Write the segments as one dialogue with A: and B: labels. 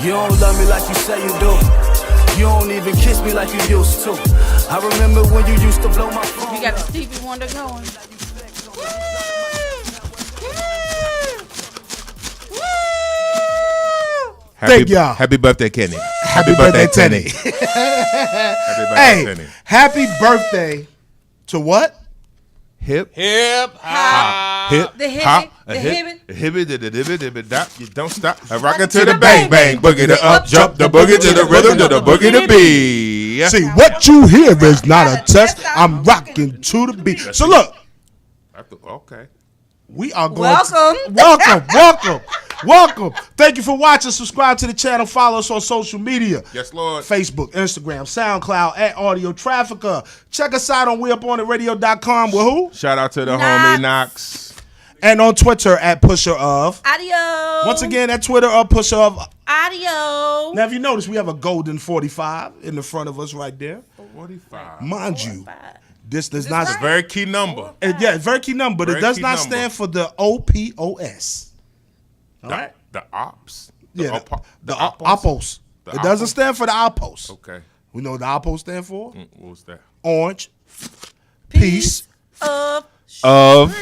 A: You don't love me like you say you do. You don't even kiss me like you used to. I remember when you used to blow my phone.
B: You got the Stevie Wonder going.
C: Thank y'all.
D: Happy birthday, Kenny.
C: Happy birthday, Tenny.
D: Happy birthday,
C: Hey,
D: Kenny.
C: happy birthday to what?
D: Hip.
B: Hop.
D: Hip.
B: The hibbit.
D: Hop.
B: The
D: A
B: hibbit.
D: Hibbit. Dop. You don't stop. A rockin' to the bang bang. Boogie the up jump. The boogie to the rhythm. To the boogie to be.
C: See, what you hear is not a test. I'm rocking to the beat. So look,
D: Okay.
C: we are going
B: Welcome.
C: Welcome. Thank you for watching. Subscribe to the channel. Follow us on social media.
D: Yes, Lord.
C: Facebook, Instagram, SoundCloud, at Audiotrafficker. Check us out on WeUpOnItRadio.com with who?
D: Shout out to the
B: Knox.
D: homie Knox.
C: And on Twitter at Pusher of.
B: Audio.
C: Once again, at Twitter of Pusher of.
B: Audio.
C: Now, if you notice, we have a golden 45 in the front of us right there.
D: 45.
C: Mind you, this does not.
D: That's a very key number.
C: Yeah, very key number, but it
D: Very
C: does
D: key
C: not
D: number.
C: stand for the OPOS. All right?
D: The ops.
C: Yeah, the
D: oppos.
C: OPOS.
D: The
C: It doesn't
D: oppos.
C: stand for the OPOS.
D: Okay.
C: We know what the OPOS stand for?
D: What was that?
C: Orange, peace,
B: Of
D: Of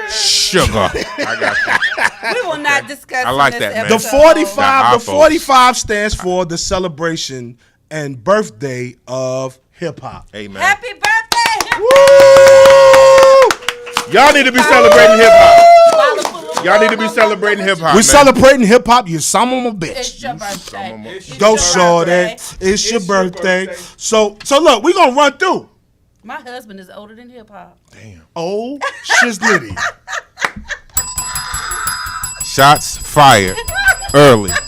D: sugar. I got you.
B: we will not discuss.
D: I like
B: in
D: that,
B: this
D: man.
C: The
B: episode.
C: 45, the
D: The
C: 45 stands for the celebration and birthday of hip hop.
D: Amen.
B: Happy birthday.
D: Y'all need to be celebrating hip hop. Y'all need to be celebrating hip hop.
C: We're
D: man.
C: celebrating hip hop. You some of a bitch.
B: It's your birthday.
C: Go
B: your
C: shorty.
B: birthday.
C: It's your birthday. So look, we're gonna run through.
B: My husband is older than hip hop.
C: Oh, shiznitty.
D: Shots fired early.
B: How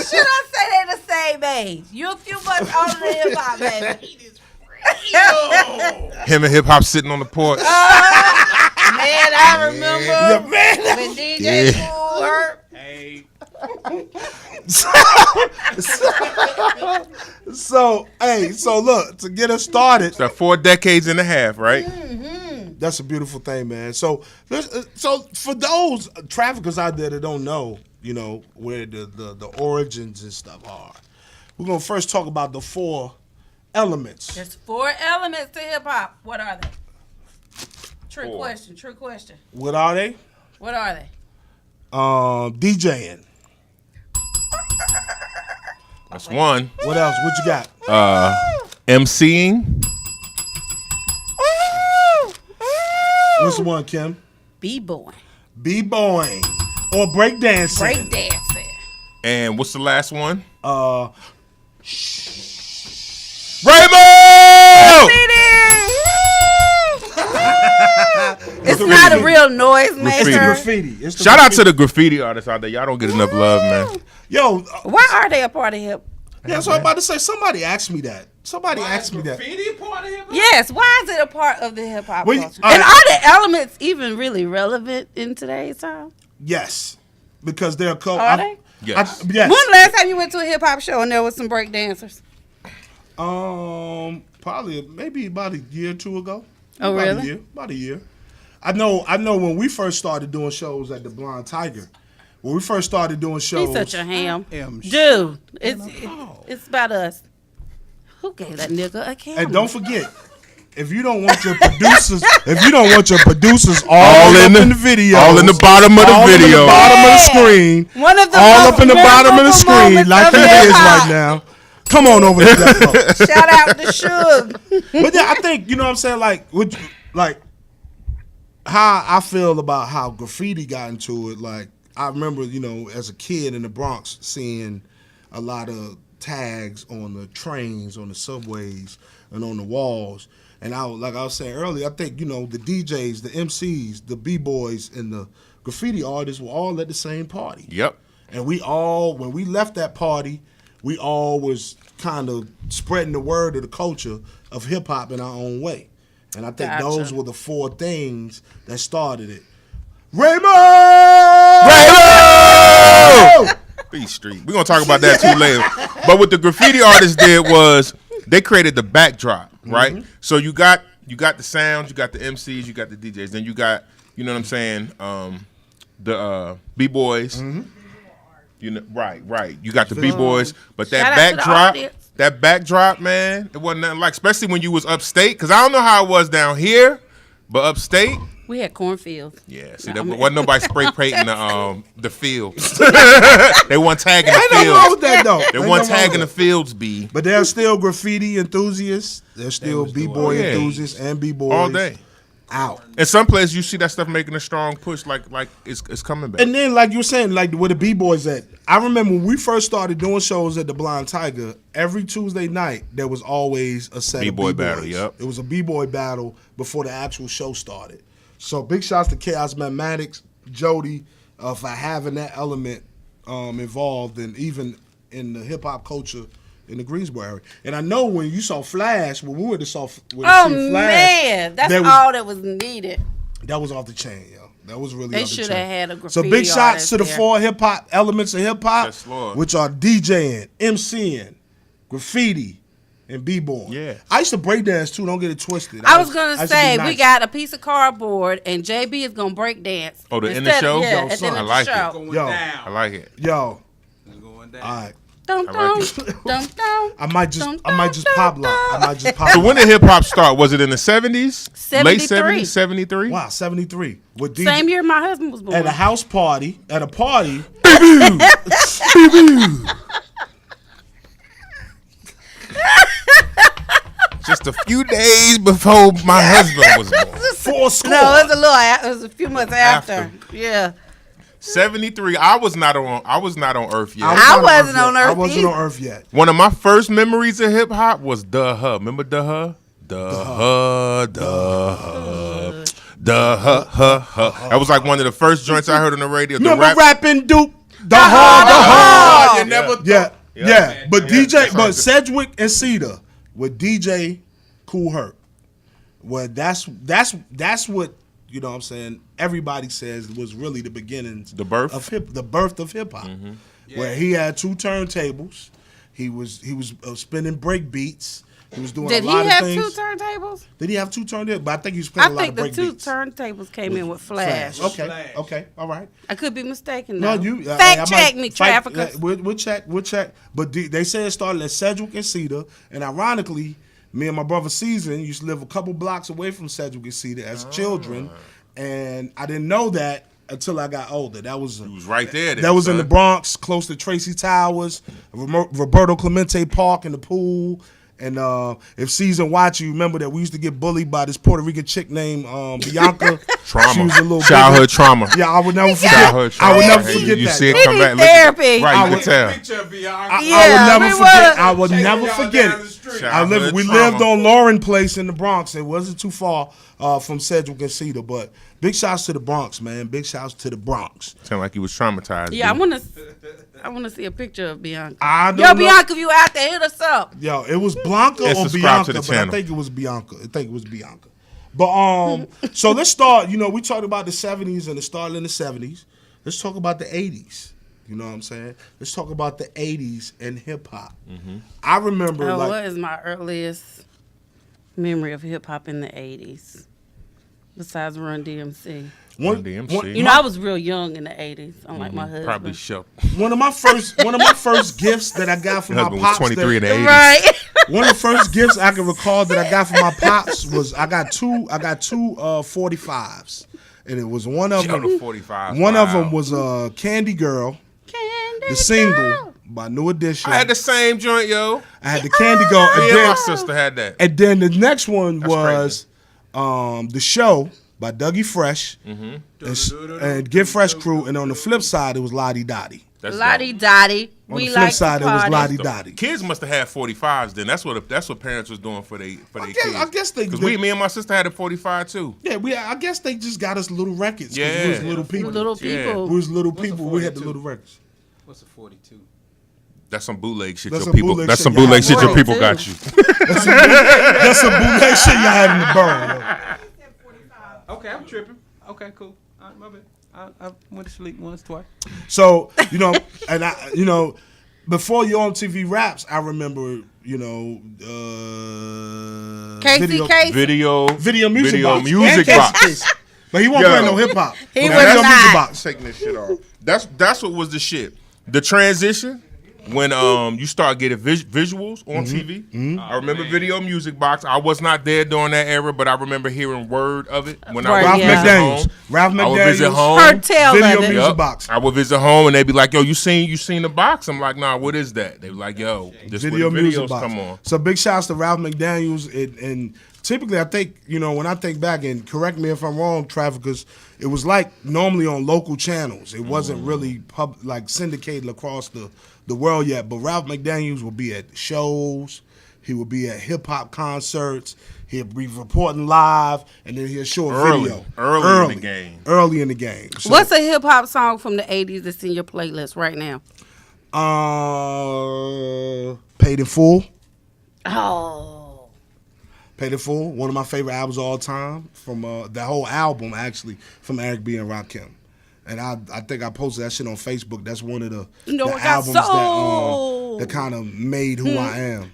B: should I say they the same age? You a few months older than hip hop, baby.
D: Him and hip hop sitting on the porch.
B: Man, I remember when DJ
D: Yeah.
B: Cool hurt.
C: So look, to get us started,
D: So 4 decades and a half, right?
C: that's a beautiful thing, man. So for those traffickers out there that don't know, you know, where the origins and stuff are, we're gonna first talk about the 4 elements.
B: There's 4 elements to hip hop. What are they? Trick
D: 4.
B: question. Trick question.
C: What are they?
B: What are they?
C: DJing.
D: That's one.
C: What else? What you got?
D: MCing.
C: What's the one, Kim?
B: B-boy.
C: B-boying or breakdancing.
B: Breakdancing.
D: And what's the last one? Rainbow!
B: It's not a real noise maker.
C: Graffiti. It's the
D: Shout out to the graffiti artists out there. Y'all don't get enough love, man.
C: Yo,
B: Why are they a part of hip?
C: yeah, so I'm about to say, somebody asked me that. Somebody asked me that.
B: Yes, why is it a part of the hip hop
C: Well,
B: culture?
C: all
B: And
C: right.
B: are the elements even really relevant in today's time?
C: Yes, because they're
B: Are they?
D: Yes.
C: yes.
B: When the last time you went to a hip hop show and there was some break dancers?
C: Probably maybe about a year or two ago.
B: Oh,
C: About
B: really?
C: A year. About a year. I know. When we first started doing shows at the Blonde Tiger, when we first started doing shows,
B: He's such a ham. Dude, it's about us. Who gave that nigga a camera?
C: and don't forget, if you don't want your producers,
D: All
C: up
D: in
C: in the video,
D: all in the bottom of the
C: all in
D: video.
C: the bottom of the screen,
B: One of the
C: all
B: most
C: up in the bottom of the
B: memorable
C: screen,
B: moments
C: like
B: of
C: it is
B: hip-hop.
C: right now. Come on over to that.
B: Shout out to Suge.
C: But yeah, I think, you know what I'm saying, like how I feel about how graffiti got into it. Like, I remember, you know, as a kid in the Bronx seeing a lot of tags on the trains, on the subways, and on the walls. And like I was saying earlier, I think, you know, the DJs, the MCs, the B-boys, and the graffiti artists were all at the same party.
D: Yep.
C: And we all, when we left that party, we all was kind of spreading the word of the culture of hip hop in our own way. And I think
B: Gotcha.
C: those were the 4 things that started it. Rainbow!
D: B Street. We're gonna talk about that too later. But what the graffiti artists did was they created the backdrop, right? So you got the sounds, you got the MCs, you got the DJs, then you got, you know what I'm saying, the B-boys. You You know, right. You got the B-boys, but
B: Shout out to the
D: backdrop, man, it wasn't nothing like, especially when you was upstate, because I don't know how it was down here, but upstate.
B: We had cornfields.
D: Yeah, see, there wasn't nobody spray painting the fields. They weren't tagging the
C: Ain't
D: fields.
C: nothing wrong with that, though.
D: They weren't tagging the fields, B.
C: But there's still graffiti enthusiasts. There's still B-boy enthusiasts and B-boys.
D: All day.
C: Out.
D: In some places, you see that stuff making a strong push, like it's coming back.
C: And then, like you were saying, like where the B-boys at. I remember when we first started doing shows at the Blind Tiger, every Tuesday night, there was always a set
D: B-boy
C: of B-boys.
D: battle, yep.
C: It was a B-boy battle before the actual show started. So big shouts to Chaos Mathematics, Jody, for having that element involved, and even in the hip-hop culture in the Greensboro area. And I know when you saw Flash, when we went to see Flash,
B: Man, that's all that was needed.
C: that was off the chain, yo. That was really
B: They
C: off the
B: should
C: chain.
B: have had a graffiti
C: So big shots
B: artist
C: to the
B: there.
C: 4 hip-hop elements of hip-hop,
D: Yes, Lord.
C: which are DJing, MCing, graffiti, and b-boying.
D: Yeah.
C: I used to break dance too. Don't get it twisted.
B: I was gonna
C: used to
B: say
C: be
B: we
C: nice.
B: got a piece of cardboard and JB is gonna break dance.
D: Oh, the end of the
B: Instead
D: show?
B: Yeah,
C: Yo,
B: at the
C: son,
B: end
D: I
B: of
D: like
B: the
D: it.
B: show.
E: Going
C: Yo.
E: down.
D: I like it.
C: Yo,
E: It's going down.
C: all right.
B: Dum
D: I
B: dum
D: like
B: dum dum.
C: I might just pop lock. I might just pop
D: So
C: lock.
D: when did hip hop start? Was it in the 70s?
B: 73.
D: Late 70s, 73?
C: Wow, 73 with DJ
B: Same year my husband was born.
C: at a house party. At a party.
D: Just a few days before my husband was born.
C: 4 score.
B: No, it was a few months after. Yeah.
D: 73. I was not on Earth yet.
B: I wasn't on Earth
C: I wasn't
B: either.
C: on Earth yet.
D: One of my first memories of hip hop was the Huh. Remember the Huh? The Huh. That was like one of the first joints I heard on the radio. The
C: Remember
D: rap.
C: rapping Duke? The hard.
D: You never
C: Yeah.
D: Yeah.
C: But
D: Yeah,
C: DJ,
D: that's
C: but
D: right.
C: Sedgwick and Cedar with DJ Cool Herc. Well, that's what, you know what I'm saying, everybody says was really the beginnings.
D: The birth?
C: of hip hop. Where he had 2 turntables. He was spinning break beats. He was doing
B: Did
C: a
B: he
C: lot
B: have
C: of
B: 2
C: things.
B: turntables?
C: Did he have 2 turntables? But I think he was playing
B: I
C: a lot
B: think
C: of
B: the
C: break
B: 2
C: beats.
B: turntables came in with Flash.
C: Okay, all right.
B: I could be mistaken.
C: No,
B: though.
C: you
B: fact check me, traffickers.
C: We'll check. But they say it started at Sedgwick and Cedar, and ironically, me and my brother Season used to live a couple blocks away from Sedgwick and Cedar as children, and I didn't know that until I got older. That was
D: right there.
C: That was in the Bronx, close to Tracy Towers, Roberto Clemente Park, in the pool. And if Season watch, you remember that we used to get bullied by this Puerto Rican chick named Bianca.
D: Trauma.
C: She was a little
D: Childhood
C: bigger.
D: trauma.
C: Yeah, I would never forget.
D: Childhood trauma.
C: I would never
D: Hey,
C: forget
D: you
C: that.
D: see it
C: yo.
D: come back.
B: Therapy.
D: Right,
C: I
D: you
C: would-
D: can tell.
E: Picture of Bianca.
C: I
B: Yeah,
C: would never
B: we
C: forget.
B: was.
C: I would
E: Chasing
C: never
E: y'all
C: forget
E: down
C: it.
E: the street.
D: Childhood
C: We
D: trauma.
C: lived on Lauren Place in the Bronx. It wasn't too far from Sedgwick and Cedar. But big shouts to the Bronx, man. Big shouts to the Bronx.
D: Sound like he was traumatized.
B: Yeah,
D: dude.
B: I want to see a picture of Bianca.
C: I don't
B: Yo,
C: know.
B: Bianca, if you out there, hit us up.
C: Yo, it was Blanca
D: And
C: or
D: subscribe to
C: Bianca,
D: the
C: but I
D: channel.
C: think it was Bianca. But so let's start. You know, we talked about the 70s and it started in the 70s. Let's talk about the 80s. You know what I'm saying? Let's talk about the 80s and hip hop. I remember
B: What is my earliest memory of hip hop in the 80s? Besides Run DMC.
C: one,
D: DMC.
B: You know, I was real young in the 80s, unlike my husband.
D: Probably show.
C: one of my first gifts that I got from
D: Your
C: my
D: husband
C: pops.
D: was 23 in the 80s.
B: Right.
C: One of the first gifts I can recall that I got from my pops was I got two 45s, and it was one of
D: Show
C: them.
D: the 45.
C: One of
D: Wow.
C: them was Candy Girl,
B: Candy
C: the single
B: Girl.
C: by New Edition.
D: I had the same joint, yo.
C: I had the Candy Girl,
D: Me and my
C: and
D: sister had that.
C: then the next one
D: That's
C: was The Show by Dougie Fresh and Get Fresh Crew, and on the flip side it was Lottie Dottie.
D: That's
B: Lottie
D: dope.
B: Dottie.
C: On
B: We
C: the flip
B: like
C: side
B: to
C: it was
B: party.
C: Lottie Dottie.
D: Kids must have had 45s then. That's what parents was doing for their kids.
C: I guess they
D: Because
C: did.
D: me and my sister had a 45 too.
C: Yeah, I guess they just got us little records. 'Cause
D: Yeah.
C: we was little people.
B: Little
D: Yeah.
B: people.
C: We was little
E: What's a
C: people. We had the
E: 42?
C: little records.
E: What's a 42?
D: That's some bootleg shit
C: That's
D: your
C: some
D: people.
C: bootleg
D: That's
C: shit
D: some
C: y'all
D: bootleg
C: had.
D: shit your
B: Right,
D: people
B: too.
D: got you.
C: That's some bootleg shit y'all had in the borough.
E: Okay, I'm tripping. Okay, cool. All right, my bad. I went to sleep once, twice.
C: So, and before Yo MTV Raps, I remember,
B: Casey.
C: video music box.
D: music
C: And
D: box.
C: Casey. But he wasn't
D: Yo.
C: playing no hip hop.
B: He
C: But
B: was
C: video
B: not.
C: music box.
D: Taking this shit off. That's what was the shit. the transition when you start getting visuals on TV. I remember Video Music Box. I was not there during that era, but I remember hearing word of it when I
C: Ralph
D: would visit
C: McDaniels.
D: home.
C: Ralph
D: I would visit
C: McDaniels.
D: home.
B: Her tail
C: Video
B: of it.
C: Music Box.
D: I would visit home and they'd be like, "Yo, you seen the box?" I'm like, "Nah, what is that?" They be like, "Yo, this
C: Video
D: where the
C: Music
D: videos
C: Box.
D: come on."
C: So big shouts to Ralph McDaniels. And typically, I think, when I think back, and correct me if I'm wrong, Traffickers, it was like normally on local channels. It wasn't really syndicated across the world yet. But Ralph McDaniels would be at shows. He would be at hip-hop concerts. He'll be reporting live, and then he'll show a video.
D: Early in the game.
C: Early in the game. So,
B: What's a hip hop song from the 80s that's in your playlist right now?
C: Paid in Full.
B: Oh.
C: Paid in Full, one of my favorite albums of all time. From the whole album, actually, from Eric B. and Rakim. And I think I posted that shit on Facebook. That's one of the
B: I got
C: albums
B: soul.
C: that kind of made who I am.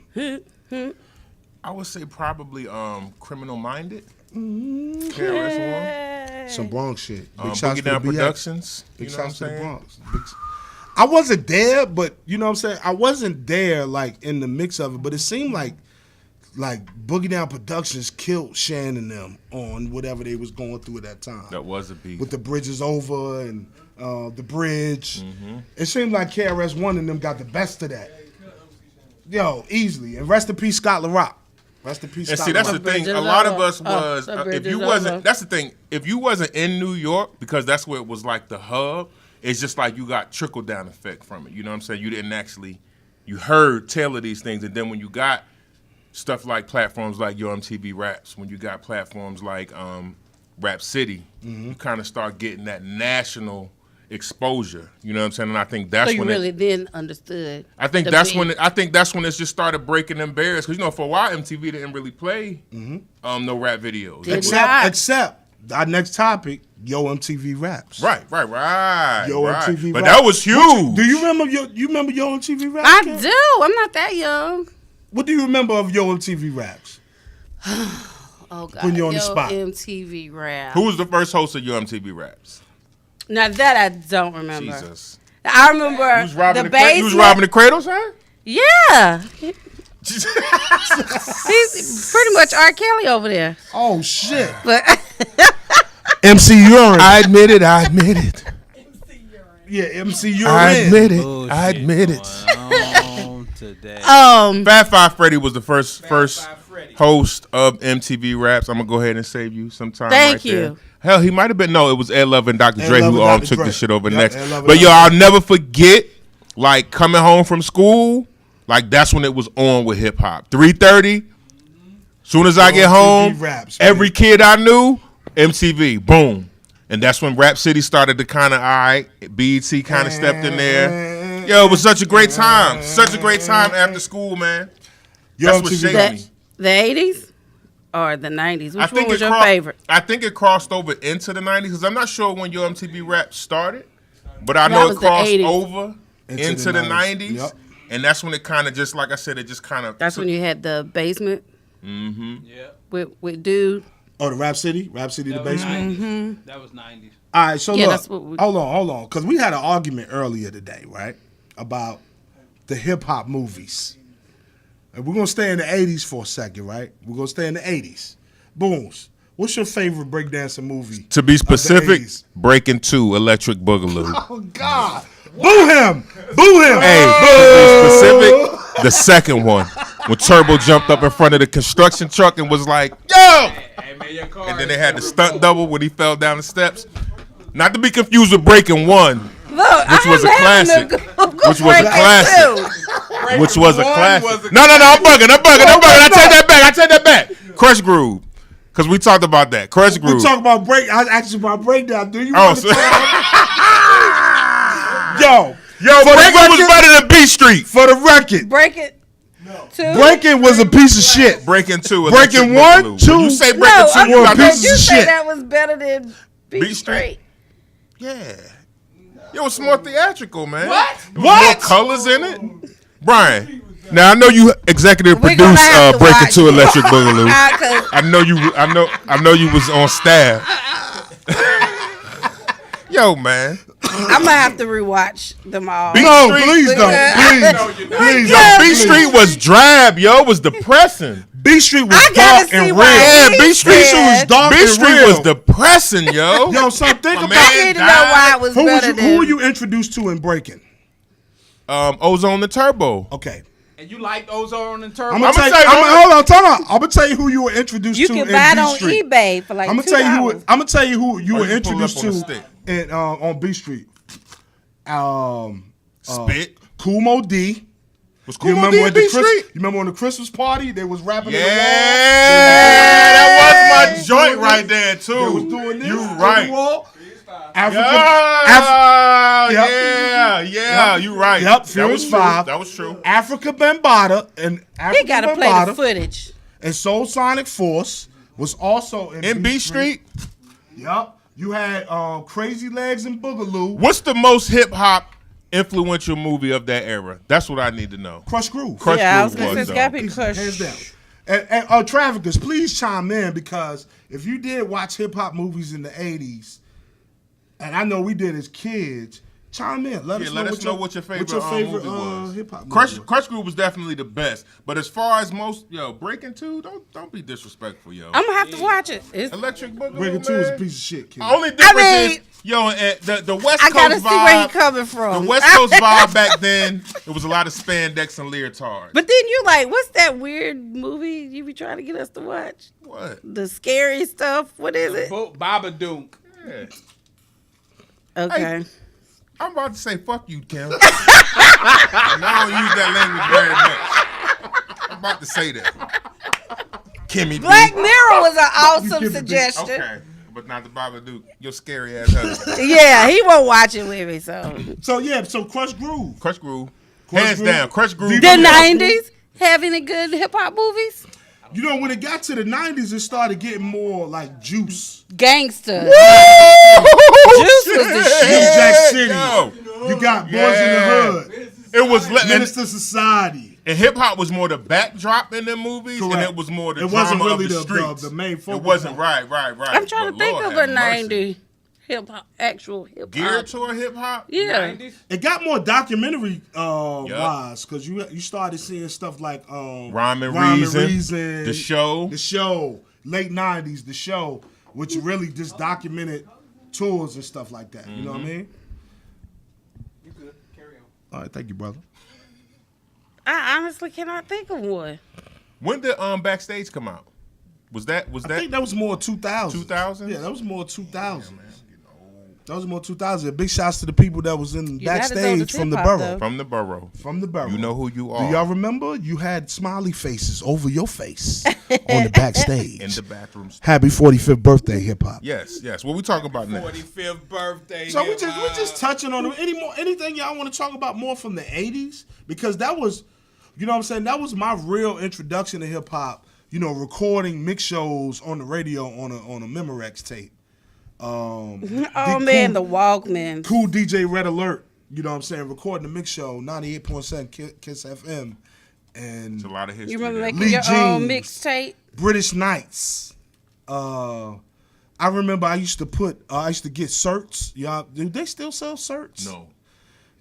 D: I would say probably Criminal Minded. KRS-One.
C: Some Bronx shit. Big shouts
D: Boogie
C: to
D: Down
C: the BX.
D: Productions.
C: Big
D: You know what I'm
C: shouts to the
D: saying?
C: Bronx. I wasn't there, but you know what I'm saying? I wasn't there like in the mix of it, but it seemed like Boogie Down Productions killed Shan and them on whatever they was going through at that time.
D: That was a beat.
C: With the Bridges Over and the Bridge. It seemed like KRS-One and them got the best of that. Yo, easily. And rest in peace, Scott LaRock. Rest in peace,
D: And
C: Scott
D: see, that's
C: LaRock.
D: the thing.
B: Bridges
D: A lot of
B: over.
D: us was
B: the
D: if
B: bridges
D: you wasn't.
B: over.
D: That's the thing. If you wasn't in New York, because that's where it was like the hub. It's just like you got trickle down effect from it. You know what I'm saying? You didn't actually. You heard tell of these things, and then when you got stuff like platforms like Yo MTV Raps, when you got platforms like Rap City, you kind of start getting that national exposure. You know what I'm saying? And I think that's
B: So you
D: when
B: really then understood.
D: I think
B: the
D: that's
B: beat.
D: when it just started breaking them barriers, because for a while MTV didn't really play no rap videos.
B: Did not.
C: Except our next topic, Yo MTV Raps.
D: Right.
C: Yo MTV
D: But
C: Raps.
D: that was huge.
C: Do you remember Yo MTV Raps?
B: I
C: Kim?
B: do. I'm not that young.
C: What do you remember of Yo MTV Raps?
B: Oh God.
C: Putting you on the
B: Yo,
C: spot.
B: MTV Rap.
D: Who was the first host of Yo MTV Raps?
B: Now that I don't remember.
D: Jesus.
B: I remember
D: You was robbing
B: the
D: the, you was
B: basement.
D: robbing the cradles, huh?
B: Yeah. He's pretty much R. Kelly over there.
C: Oh shit.
B: But
C: MC Urine.
D: I admit it.
C: Yeah, MC Urine.
D: I admit it.
E: Today.
D: Fat Five Freddy was the first host of MTV Raps. I'm gonna go ahead and save you some time.
B: Thank
D: right
B: you.
D: There. Hell, he might have been. No, it was Ed Love and Dr. Dre
C: Ed Love
D: who
C: and Dr.
D: took
C: Dre.
D: the shit over
C: Yep,
D: next.
C: Ed Love and
D: But
C: Dr.
D: yo, I'll
C: Dre.
D: never forget, like coming home from school. Like that's when it was on with hip hop. 3:30. Soon as I get
C: MTV
D: home,
C: Raps,
D: every kid I knew, MTV, boom. And that's when Rap City started to kind of, BET kind of stepped in there. Yo, it was such a great time. Such a great time after school, man.
C: Yo
D: That's what
C: MTV
D: shaped
C: Raps.
D: me.
B: the 80s or the 90s? Which one was your favorite?
D: I think it crossed over into the 90s, because I'm not sure when Yo MTV Rap started, but I
B: That
D: know it
B: was the
D: crossed
B: 80s.
D: over into the 90s.
C: Yep.
D: And that's when it kind of just, like I said, it just kind of...
B: That's when you had the basement
E: Yeah.
B: with dude.
C: Oh, the Rap City the basement.
E: That was 90s.
C: All right, so
B: Yeah,
C: look,
B: that's what we-
C: hold on, because we had an argument earlier today, right, about the hip hop movies. And we're gonna stay in the 80s for a second, right? We're gonna stay in the 80s. Boones, what's your favorite breakdancing movie?
D: To be
C: of the
D: specific,
C: 80s?
D: Breaking 2, Electric Boogaloo.
C: Oh God, boo him, boo him.
D: Hey, to be specific, the second one, when Turbo jumped up in front of the construction truck and was like, yo!
E: Hey, man, your car
D: And then they had the stunt double when he fell down the steps. Not to be confused with Breaking 1,
B: Look,
D: which was a classic. Which was a classic. Which was a classic. No, I'm bugging. I take that back. Crush Groove. Because we talked about that. Crush Groove.
C: We talk about I asked you about breakdown. Do you?
D: Oh,
C: want to
D: so,
C: yo,
D: Breaking was better than B Street.
C: for the record,
B: Break it. Two.
C: Breaking was a piece of shit.
D: Breaking 2.
C: Breaking
D: Electric
C: 1,
D: Boogaloo.
C: 2.
D: When you say
B: No,
D: Breaking 2,
B: I'm
D: you got
C: a piece
B: did you
C: of
B: say
C: shit.
B: that was better than
D: Beat
B: Beat
D: Street?
B: Street?
D: Yeah. It was more theatrical, man.
B: What?
D: There was more colors in it. Brian, now I know you executive
B: We're gonna
D: produced
B: have to
D: Breaking
B: watch
D: 2
B: it.
D: Electric Boogaloo.
B: 'Cause
D: I know you was on staff. Yo, man.
B: I'm gonna have to rewatch them all.
C: No,
D: Street.
C: please don't. Please
D: Yo,
C: don't.
D: B Street was drab, yo. It was depressing.
C: B Street was
B: I gotta
C: dark and
B: see
C: real.
B: why
D: Yeah,
B: he
D: B Street
B: said-
C: was dark
D: B
C: and
D: Street
C: real.
D: was depressing, yo.
C: Yo, so think
D: My
C: about
D: man
B: I need to know why it was
C: who
B: better than.
C: who were you introduced to in breaking?
D: Ozone the Turbo.
C: Okay.
E: And you liked Ozone and Turbo?
C: I'm gonna
D: I'ma
C: tell you.
D: tell you what-
C: Hold on, time out. I'm gonna tell you who you were introduced
B: You
C: to
B: can
C: in
B: buy it
C: B
B: on
C: Street.
B: eBay for like
C: I'm
B: $2.
C: gonna tell you who. I'm gonna tell you who you
D: Oh,
C: were
D: you pull it
C: introduced
D: up on the
C: to
D: stick.
C: in on B Street.
D: Spit.
C: Cool Mo D.
D: Was
C: You
D: Cool Mo
C: remember
D: D
C: at
D: at
C: the
D: B Street?
C: You remember on the Christmas party they was rapping
D: Yeah,
C: in the wall.
D: that was my joint right there too.
C: They was doing this.
D: You
C: on the
D: right.
C: wall. Africa.
D: Yeah, you right.
C: Yep,
D: that
C: Furious
D: was true.
C: 5.
D: That was true.
C: Africa Bambaataa and
B: He
C: Africa
B: gotta play the
C: Bambaataa
B: footage.
C: and Soul Sonic Force was also
D: In B Street,
C: Yep. You had Crazy Legs and Boogaloo.
D: what's the most hip hop influential movie of that era? That's what I need to know.
C: Crush Groove.
D: Crush
B: Yeah, I was
D: Groove
B: gonna say
D: was,
B: it's gotta
D: though.
B: be Crush.
C: Hands down. And traffickers, please chime in because if you did watch hip hop movies in the 80s, and I know we did as kids, chime in. Let us know what your favorite,
D: movie was.
C: hip hop movie
D: Crush
C: was.
D: Crush Groove was definitely the best. But as far as most, Breaking 2, don't be disrespectful, yo.
B: I'm gonna have to watch it.
D: Electric Boogaloo,
C: Breaking 2 is a piece of shit, kid.
D: Only difference
B: mean,
D: is, the West
B: I
D: Coast
B: gotta see where he
D: vibe.
B: coming from.
D: The West Coast vibe back then, it was a lot of spandex and leotards.
B: But then you like, what's that weird movie you be trying to get us to watch?
D: What?
B: The scary stuff. What is it?
E: Babadook.
D: Yeah.
B: Okay.
D: Hey. I'm about to say fuck you, Kim. And I don't use that language very much. I'm about to say that. Kimmyb.
B: Black Mirror was an awesome
C: Kimmyb.
B: suggestion.
D: Okay. But not the Babadook. Your scary ass husband.
B: Yeah, he won't watch it with me.
C: So Crush Groove.
D: Crush Groove.
C: Crush
D: Hands
C: Groove.
D: down. Crush Groove.
B: The
C: Yeah.
B: 90s having a good hip hop movies.
C: You know, when it got to the 90s, it started getting more like Juice.
B: Gangsta.
D: Juice
B: Juice was the
C: New
B: shit.
C: Jack City.
D: Yo.
C: You got Boys
D: Yeah.
C: in the Hood.
D: It was
C: Minister Society.
D: and hip hop was more the backdrop in the movies, and
C: Correct.
D: it was more the
C: It
D: drama
C: wasn't really
D: of the
C: the
D: streets.
C: main
D: It
C: focus
D: wasn't
C: point.
D: right.
B: I'm trying
D: But
B: to think
D: Lord
B: of
D: have
B: a
D: mercy.
B: 90 hip hop, actual hip hop.
D: Geared toward hip hop.
B: Yeah.
E: 90s?
C: It got more documentary wise because you started seeing stuff like
D: Rhyme and Reason, The Show.
C: late 90s, The Show, which really just documented tours and stuff like that. You know what I mean?
E: You good. Carry on.
C: All right, thank you, brother.
B: I honestly cannot think of one.
D: When did Backstage come out? Was that
C: I think that was more 2000.
D: 2000s?
C: Yeah, that was more 2000. That was more 2000. Big shouts to the people that was in
B: You gotta know
C: backstage
B: the
C: from the
B: hip-hop,
C: borough.
B: though.
D: from the borough?
C: From the borough.
D: You know who you
C: Do
D: are.
C: y'all remember? You had smiley faces over your face on the backstage.
D: In the bathrooms.
C: Happy 45th birthday, hip hop.
D: Yes. What we talking about next?
E: 45th birthday.
C: So we're just touching on anything y'all want to talk about more from the 80s? Because that was, you know what I'm saying, that was my real introduction to hip hop, recording mix shows on the radio on a Memorex tape.
B: Oh man, the Walkman.
C: Cool DJ Red Alert, you know what I'm saying, recording the mix show, 98.7 Kiss FM, and
D: It's a lot of history.
B: You remember
D: there.
B: making
C: Lee
B: your own
C: Jeans.
B: mixtape?
C: British Nights. I remember I used to get certs. Y'all, do they still sell certs?
D: No.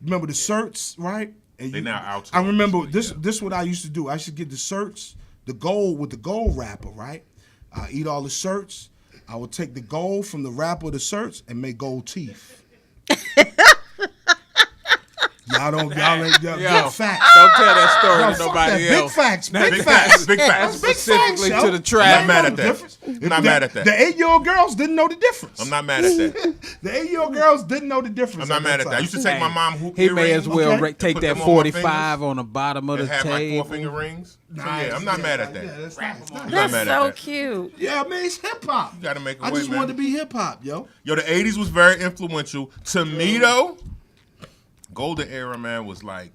C: Remember the certs, right? And
D: They now out.
C: I remember
D: obviously,
C: this what I used to do. I used to get the certs, the gold with the gold wrapper, right? I eat all the certs. I would take the gold from the wrapper of the certs and make gold teeth. Y'all ain't big facts.
E: Don't tell that story
C: No,
E: to
C: fuck
E: nobody
C: that.
E: else.
C: Big facts. Big
D: Big
C: facts.
D: facts. Big facts.
C: Big
E: Specifically
C: facts,
E: to
C: yo.
E: the tribe.
D: I'm not mad at
C: The
D: that.
C: difference.
D: Not mad at that.
C: The 8-year-old girls didn't know the difference.
D: I'm not mad at that.
C: The 8-year-old girls didn't know the difference.
D: I'm not mad at that. I used to take my mom hoop
E: He may as well
C: Okay.
E: take
D: Put
E: that
D: them on my
E: 45 on the bottom of the
D: and have like
E: table.
D: 4-finger rings. So yeah, I'm not mad at that.
C: Yeah, that's nice.
D: I'm not
B: That's
D: mad at
B: so
D: that.
B: cute.
C: Yeah, man, it's hip hop.
D: You gotta make a
C: I
D: way,
C: just
D: man.
C: wanted to be hip hop, yo.
D: Yo, the 80s was very influential. To me, though, golden era, man, was like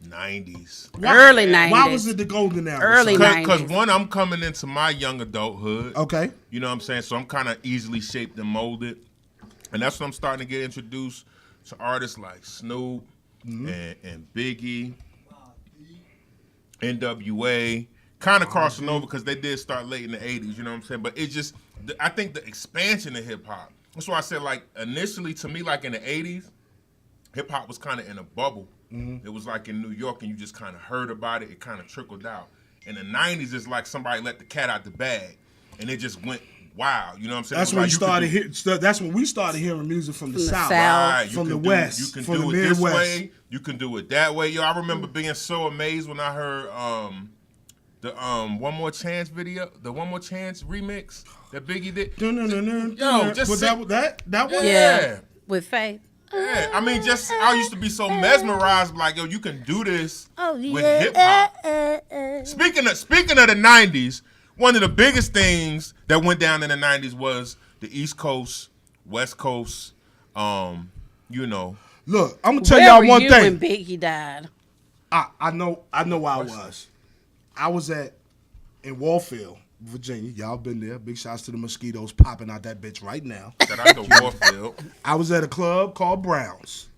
D: 90s.
B: Early 90s.
C: Why was it the golden era?
B: Early
C: son?
B: 90s.
D: Because one, I'm coming into my young adulthood.
C: Okay.
D: You know what I'm saying? So I'm kind of easily shaped and molded. And that's when I'm starting to get introduced to artists like Snoop and Biggie, NWA, kind of crossing over because they did start late in the 80s, you know what I'm saying? But it's just, I think the expansion of hip hop That's why I said, like, initially to me, like in the 80s, hip hop was kind of in a bubble. It was like in New York, and you just kind of heard about it. It kind of trickled out. In the 90s, it's like somebody let the cat out the bag, and it just went wild. You know what I'm saying?
C: That's when that's when we started hearing music from the South,
D: Right.
C: from the West,
D: You can
C: from
D: do
C: the
D: it this
C: Midwest.
D: way. You can do it that way. Yo, I remember being so amazed when I heard the One More Chance video, the One More Chance remix that Biggie did. Yo, just
C: that one.
B: Yeah. With Faith.
D: Yeah, I mean, just I used to be so mesmerized, like, yo, you can do this with hip hop. Speaking of the '90s, one of the biggest things that went down in the '90s was the East Coast, West Coast. You know,
C: Look, I'm gonna tell y'all one thing.
B: When Biggie died,
C: I know where I was. I was in Warfield, Virginia. Y'all been there. Big shouts to the mosquitoes popping out that bitch right now.
D: shout out to Warfield.
C: I was at a club called Brown's,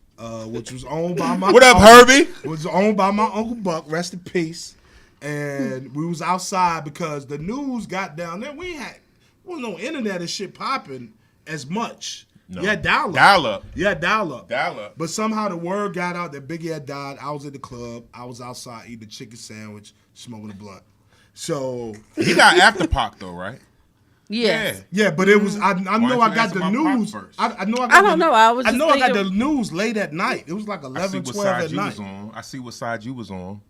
C: which was owned by my
D: What up, Herbie?
C: Was owned by my Uncle Buck, rest in peace. And we was outside because the news got down there. Wasn't no internet and shit popping as much.
D: No.
C: You had dial-up.
D: Dial-up.
C: But somehow the word got out that Biggie had died. I was at the club. I was outside eating a chicken sandwich, smoking a blunt. So
D: He got after Pac though, right?
B: yes.
C: yeah, but it was. I
D: don't
C: know
D: you
C: I got
D: answer
C: the
D: my Pac
C: news.
D: first?
C: I know.
B: I don't know. I was
C: I
B: just
C: know I got the
B: thinking-
C: news late at night. It was like
D: I see
C: 11,
D: what
C: 12
D: side
C: at
D: you
C: night.
D: was on. I see what side you was on.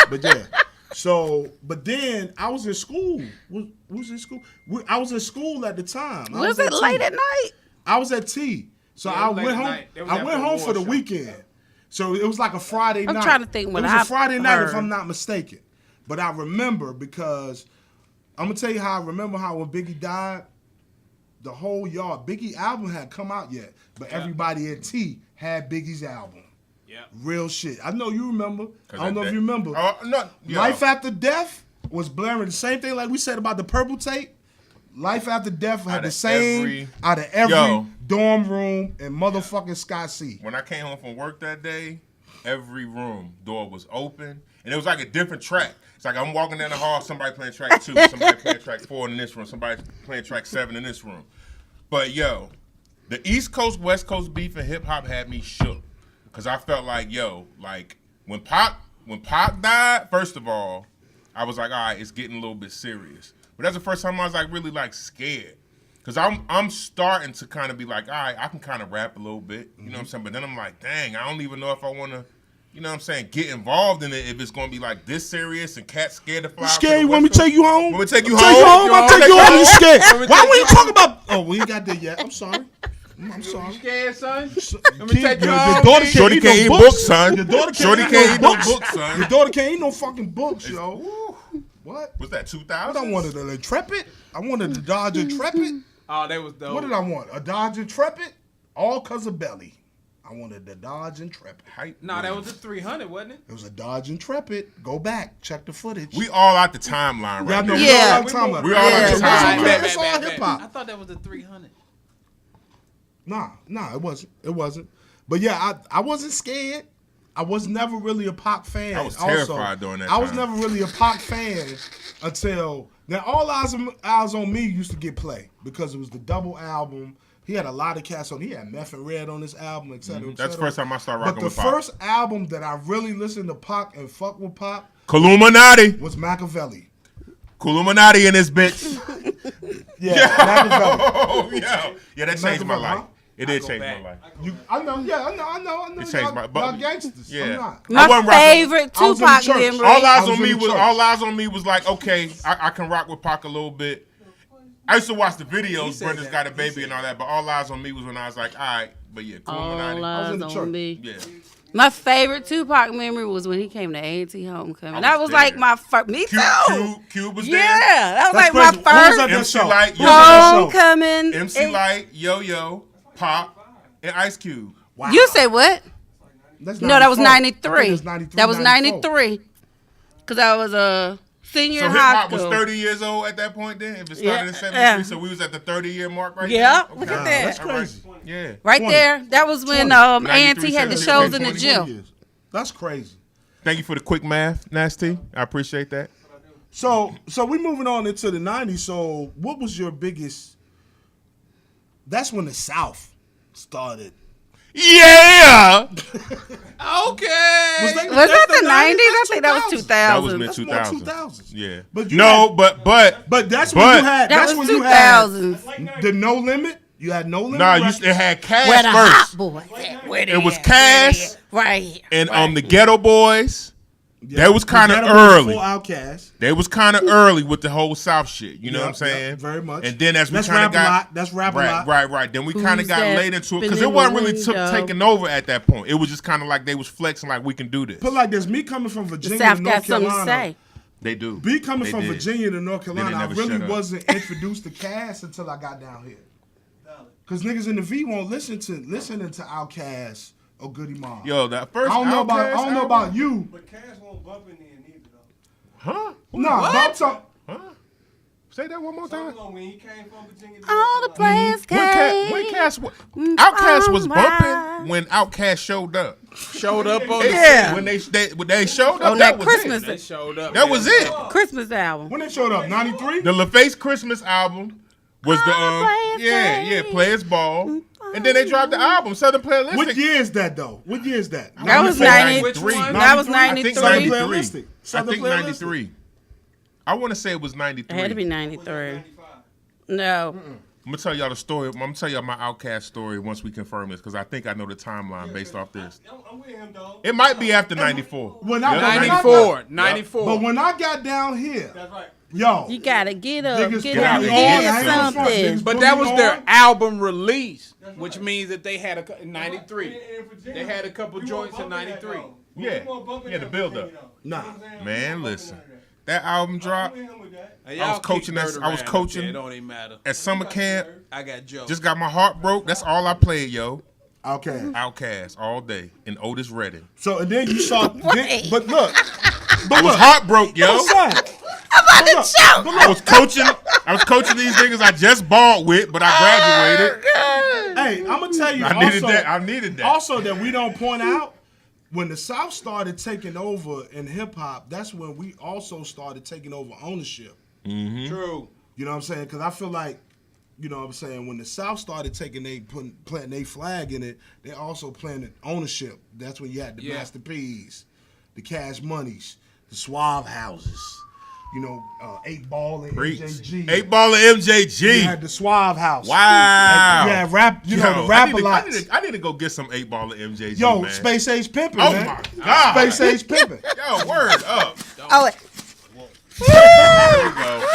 C: But yeah. So, but then I was in school. Was in school. I was in school at the time. I
B: Was
C: at
B: it
C: T.
B: late at night?
C: I was at T. So
E: Yeah,
C: I
E: it was late
C: went
E: at
C: home.
E: night. It was
C: I
E: after
C: went
E: the
C: home for the
E: award show.
C: weekend. So it was like a Friday night.
B: I'm trying to think what
C: It was a
B: I
C: Friday night, if
B: heard.
C: I'm not mistaken. But I remember because I'm gonna tell you how I remember how when Biggie died, the whole yard. Biggie album had come out yet, but everybody at T had Biggie's album.
E: Yeah.
C: Real shit. I know you remember. I don't know if you remember.
D: No, yo.
C: Life After Death was blaring the same thing like we said about the Purple Tape. Life After Death had the same out of every dorm room in motherfucking Scott C.
D: When I came home from work that day, every room door was open, and it was like a different track. It's like I'm walking down the hall, somebody playing track 2, somebody playing track 4 in this room, somebody playing track 7 in this room. But yo, the East Coast West Coast beef in hip hop had me shook, cause I felt like like when Pac died, first of all, I was like, all right, it's getting a little bit serious. But that's the first time I was like really like scared. Cause I'm starting to kind of be like, all right, I can kind of rap a little bit, you know what I'm saying? But then I'm like, dang, I don't even know if I want to, you know what I'm saying, get involved in it if it's going to be like this serious and cats scared to fly.
C: You scared? You want me to take you home?
D: Want me to take you
C: I'll
D: home?
C: I'll take you home. You scared?
E: me
C: Why
E: take
C: we
E: you
C: ain't talking about? Oh, we ain't got there yet. I'm sorry. I'm sorry.
E: You scared, son?
C: Let
E: me take you
C: your
E: home,
C: daughter
E: G.
D: Shorty can't eat
C: no
D: books, son.
C: Your daughter
D: Shorty can't eat no books, son.
C: Your daughter can't eat no fucking books, yo. What?
D: What's that, 2000?
C: What I wanted, an Intrepid? I wanted the Dodge Intrepid.
E: Oh, that was dope.
C: What did I want? A Dodge Intrepid? All cause of Belly. I wanted the Dodge Intrepid.
E: No, that was the 300, wasn't it?
C: It was a Dodge Intrepid. Go back, check the footage.
D: We all out the timeline
C: Y'all
D: right
C: know
D: now.
C: we
B: Yeah.
C: all out time.
D: We all out the timeline.
C: It's all hip
E: I
C: hop.
E: thought that was the 300.
C: Nah, it wasn't. It wasn't. But yeah, I wasn't scared. I was never really a Pac fan.
D: I was terrified during that
C: I was
D: time.
C: never really a Pac fan until now. All Eyes on Me used to get play because it was the double album. He had a lot of cats on. He had Meth and Red on this album, etc.
D: That's the first time I started rocking
C: But the
D: with Pac.
C: first album that I really listened to Pac and fuck with Pac
D: Illuminati.
C: was Machiavelli.
D: Illuminati in this bitch.
C: Yeah, Machiavelli.
D: Oh, yeah, that changed my
C: Machiavelli,
D: life.
C: huh?
D: It did
E: go
D: change
E: back.
D: my life.
C: I know.
D: It changed
C: Y'all,
D: my-
C: y'all gangsters.
D: yeah.
C: I'm not.
D: I wasn't
B: My
D: rocking-
B: favorite
C: I was in the
B: Tupac
C: church.
B: memory.
D: All
C: I
D: Eyes
C: was
D: on
C: in
D: Me
C: the
D: was
C: church.
D: All Eyes on Me was like, okay, I can rock with Pac a little bit. I used to watch the videos,
E: said
D: Brenda's
E: that.
D: Got a Baby and all that, but All Eyes on Me was when I was like, all right, but yeah, Illuminati.
B: All
C: was in the
B: eyes
C: church.
B: on me.
D: Yeah.
B: My favorite Tupac memory was when he came to A&T Homecoming.
D: I
B: That
D: was
B: was like
D: there.
B: my first. Me too.
D: Cube was
B: Yeah,
D: there.
B: that was
C: That's
B: like
C: crazy.
B: my
C: Who was
B: first
C: at that
D: MC
C: show?
D: Light,
C: Who was at that show?
B: homecoming.
D: MC Light, Yo-Yo, Pop, and Ice Cube.
C: Wow.
B: You say what?
C: That's
B: No, that was
C: 94. I think
B: 93.
C: it's 93,
B: That was
C: 94.
B: 93. Because I was a senior
D: So
B: in
D: hip
B: high
D: hop was
B: school.
D: 30 years old at that point then? If it started
B: Yeah,
D: in 73,
B: yeah.
D: so we was at the 30-year mark right
B: Yeah,
D: there?
B: look at
D: Okay.
B: that.
C: That's
D: All right.
C: crazy.
D: Yeah.
B: Right
C: 20.
B: there. That was when
C: 20.
B: A&T had the
D: 93,
B: shows in the
D: 20
B: gym.
C: years. That's crazy.
D: Thank you for the quick math, Nasty. I appreciate that.
C: So we moving on into the 90s. So what was your biggest that's when the South started.
D: Yeah.
E: Okay.
C: Was
B: Was that the 90s? I think that was 2000.
D: That was mid
C: That's more
D: 2000s.
C: 2000s.
D: Yeah.
C: But you
D: no, but
C: that's when you had.
B: That
C: That's
B: was
C: when you had
B: 2000s.
C: the No Limit. You had No Limit.
D: nah,
C: records.
D: it had Cash
B: Where the
D: first.
B: hot boys at? Where they
D: It was
B: at?
D: Cash
B: Right here.
D: and the Ghetto Boys.
C: Yeah,
D: That was kind of
C: the Ghetto
D: early.
C: Before Outkast.
D: They was kind of early with the whole South shit. You know what I'm saying?
C: Very much.
D: And then as we
C: Let's
D: kind
C: rap
D: of got
C: a lot. That's rap a lot.
D: right. Then we kind of
B: Who's
D: got
B: that
D: laid into it because
B: spinning
D: it wasn't
B: the
D: really
B: window?
D: taking over at that point. It was just kind of like they was flexing, like we can do this.
C: Put like this: me coming from
B: The
C: Virginia
B: South
C: to
B: got
C: North
B: something to
C: Carolina.
B: say.
D: They do.
C: Me coming
D: They
C: from
D: did.
C: Virginia to North Carolina, I
D: never
C: really
D: shut up.
C: wasn't introduced to Cass until I got down here. Cause niggas in the V won't listening to Outkast or Goody Mob.
D: Yo, that first
C: I don't know
D: Outkast
C: about
D: album-
C: you.
F: But Cash won't bump in there neither though.
D: Huh?
C: No, but I'm talking.
D: Huh? Say that one more time.
F: So when he came from Virginia to
B: All the
F: North Carolina,
B: players
D: When
B: came.
D: Cass, Outkast was
B: Right.
D: bumping when Outkast showed up.
E: Showed up on
B: Yeah.
D: When they showed up,
B: On
D: that
B: that
D: was
B: Christmas,
E: They showed up.
D: That was it.
B: Christmas album.
C: When they showed up, 93?
D: The LaFace Christmas album was the
B: Players
D: Players Ball, and then they dropped the album Southern Playalistic.
C: What year is that though? What year is that?
B: That was
D: 93.
B: 93. That was
D: I think
B: 93.
D: 93.
C: Playalistic.
D: I
C: Southern
D: think
C: Playalistic.
D: 93. I want to say it was
B: It
D: 93.
B: had to be 93. No.
D: I'm gonna tell y'all the story. I'm gonna tell y'all my Outkast story once we confirm this because I think I know the timeline based off this.
F: I'm with him, dog.
D: It might be after 94.
C: When I-
D: Yep.
C: when I-
E: 94. 94.
C: But when I got down here,
F: That's right.
C: yo,
B: You gotta get up,
C: niggas
B: get
C: put
B: up,
C: me
B: get
C: on. I ain't gonna front.
B: something.
C: Niggas
E: But
C: put
E: that
C: me
E: was their
C: on.
E: album release, which means that they had in 93.
F: In Virginia,
E: They had a couple
F: we
E: joints
F: won't
E: in
F: bump that,
E: 93.
F: though.
D: Yeah.
F: We won't bump in
D: Yeah, the
F: that
D: build-up.
F: Virginia, though. You know
C: Nah.
F: what I'm saying? We
D: Man,
F: won't bump
D: listen.
F: in that.
D: That album
F: I'm
D: dropped
F: with him with that.
E: Hey,
D: I was
E: y'all
D: coaching
E: keep
D: this-
E: dirt
D: I was
E: around
D: coaching-
E: up there. It don't even matter.
D: at summer camp.
E: I got jokes.
D: Just got my heart broke. That's all I played, yo.
C: Okay.
D: Outkast all day in Otis Redding.
C: So and then you saw,
B: Wait.
C: but look,
D: I was heartbroken, yo.
C: son,
D: I was coaching. I was coaching these niggas I just balled with, but I graduated.
C: hey, I'm gonna tell you.
D: I needed
C: also,
D: that. I needed that.
C: Also, that we don't point out when the South started taking over in hip hop. That's when we also started taking over ownership.
E: True.
C: You know what I'm saying? Because I feel like, you know what I'm saying, when the South started planting their flag in it, they also planted ownership. That's when you had the
E: Yeah.
C: Master P's, the Cash Moneys, the Suave Houses, you know, 8 Ball and
D: Preach.
C: MJG.
D: 8 Ball of
C: You
D: MJG.
C: had the Suave House.
D: Wow.
C: Yeah, rap. You know, the rap a lot.
D: I need to go get some 8 Ball of MJG.
C: Yo,
D: man.
C: Space Age Pimpin',
D: Oh
C: man.
D: my God.
C: Space Age Pimpin'.
D: Yo, word up.
B: Oh, wait.
D: There we go.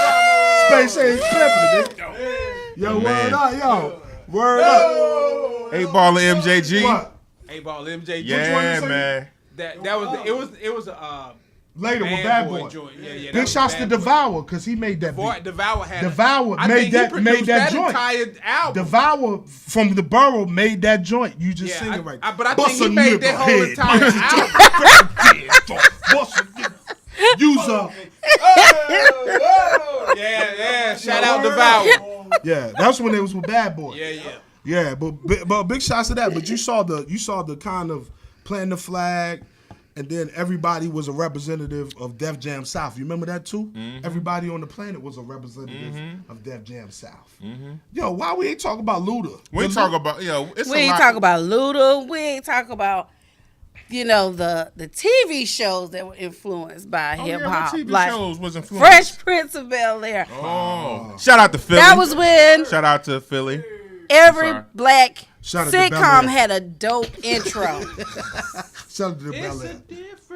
C: Space Age Pimpin', nigga. Yo,
D: Man.
C: word up, yo. Word up.
D: 8 Ball of MJG.
C: What?
E: 8-Ball MJG.
D: Yeah,
C: say?
D: man.
E: That was it was a
C: Later with
E: Bad
C: Bad
E: Boy
C: Boy.
E: joint. Yeah, that
C: Big
E: was
C: shots to
E: Bad Boy.
C: Devour, because he made that
E: Boy,
C: beat.
E: Devour had
C: Devour
E: I
C: made
E: think
C: that-
E: he
C: made
E: produced
C: that joint.
E: entire album.
C: Devour from the Borough made that joint. You just sing it right.
E: But I
C: Bust
E: think he
C: a
E: made
C: nigga
E: that whole
C: head.
E: entire album.
C: Bust a nigga. Use a.
E: Yeah. Shout out Devour.
C: Yeah, that's when it was with Bad Boy.
E: Yeah.
C: Yeah, but big shots to that. But you saw the kind of planting the flag, and then everybody was a representative of Def Jam South. You remember that too? Everybody on the planet was a representative of Def Jam South. Yo, why we ain't talking about Luda?
D: We ain't talk about, it's
B: We
D: a
B: ain't
D: lot.
B: talk about Luda. We ain't talk about, you know, the TV shows that were influenced by
D: Oh,
B: hip
D: yeah,
B: hop,
D: what TV
B: like
D: shows was influenced?
B: Fresh Prince of Bel-Air.
D: Oh. Shout out to Philly.
B: That was when
D: Shout out to Philly.
B: every
D: sorry.
B: black
C: Shout out to
B: sitcom
C: Bel-Air.
B: had a dope intro.
C: Shout out to the Bel-Air.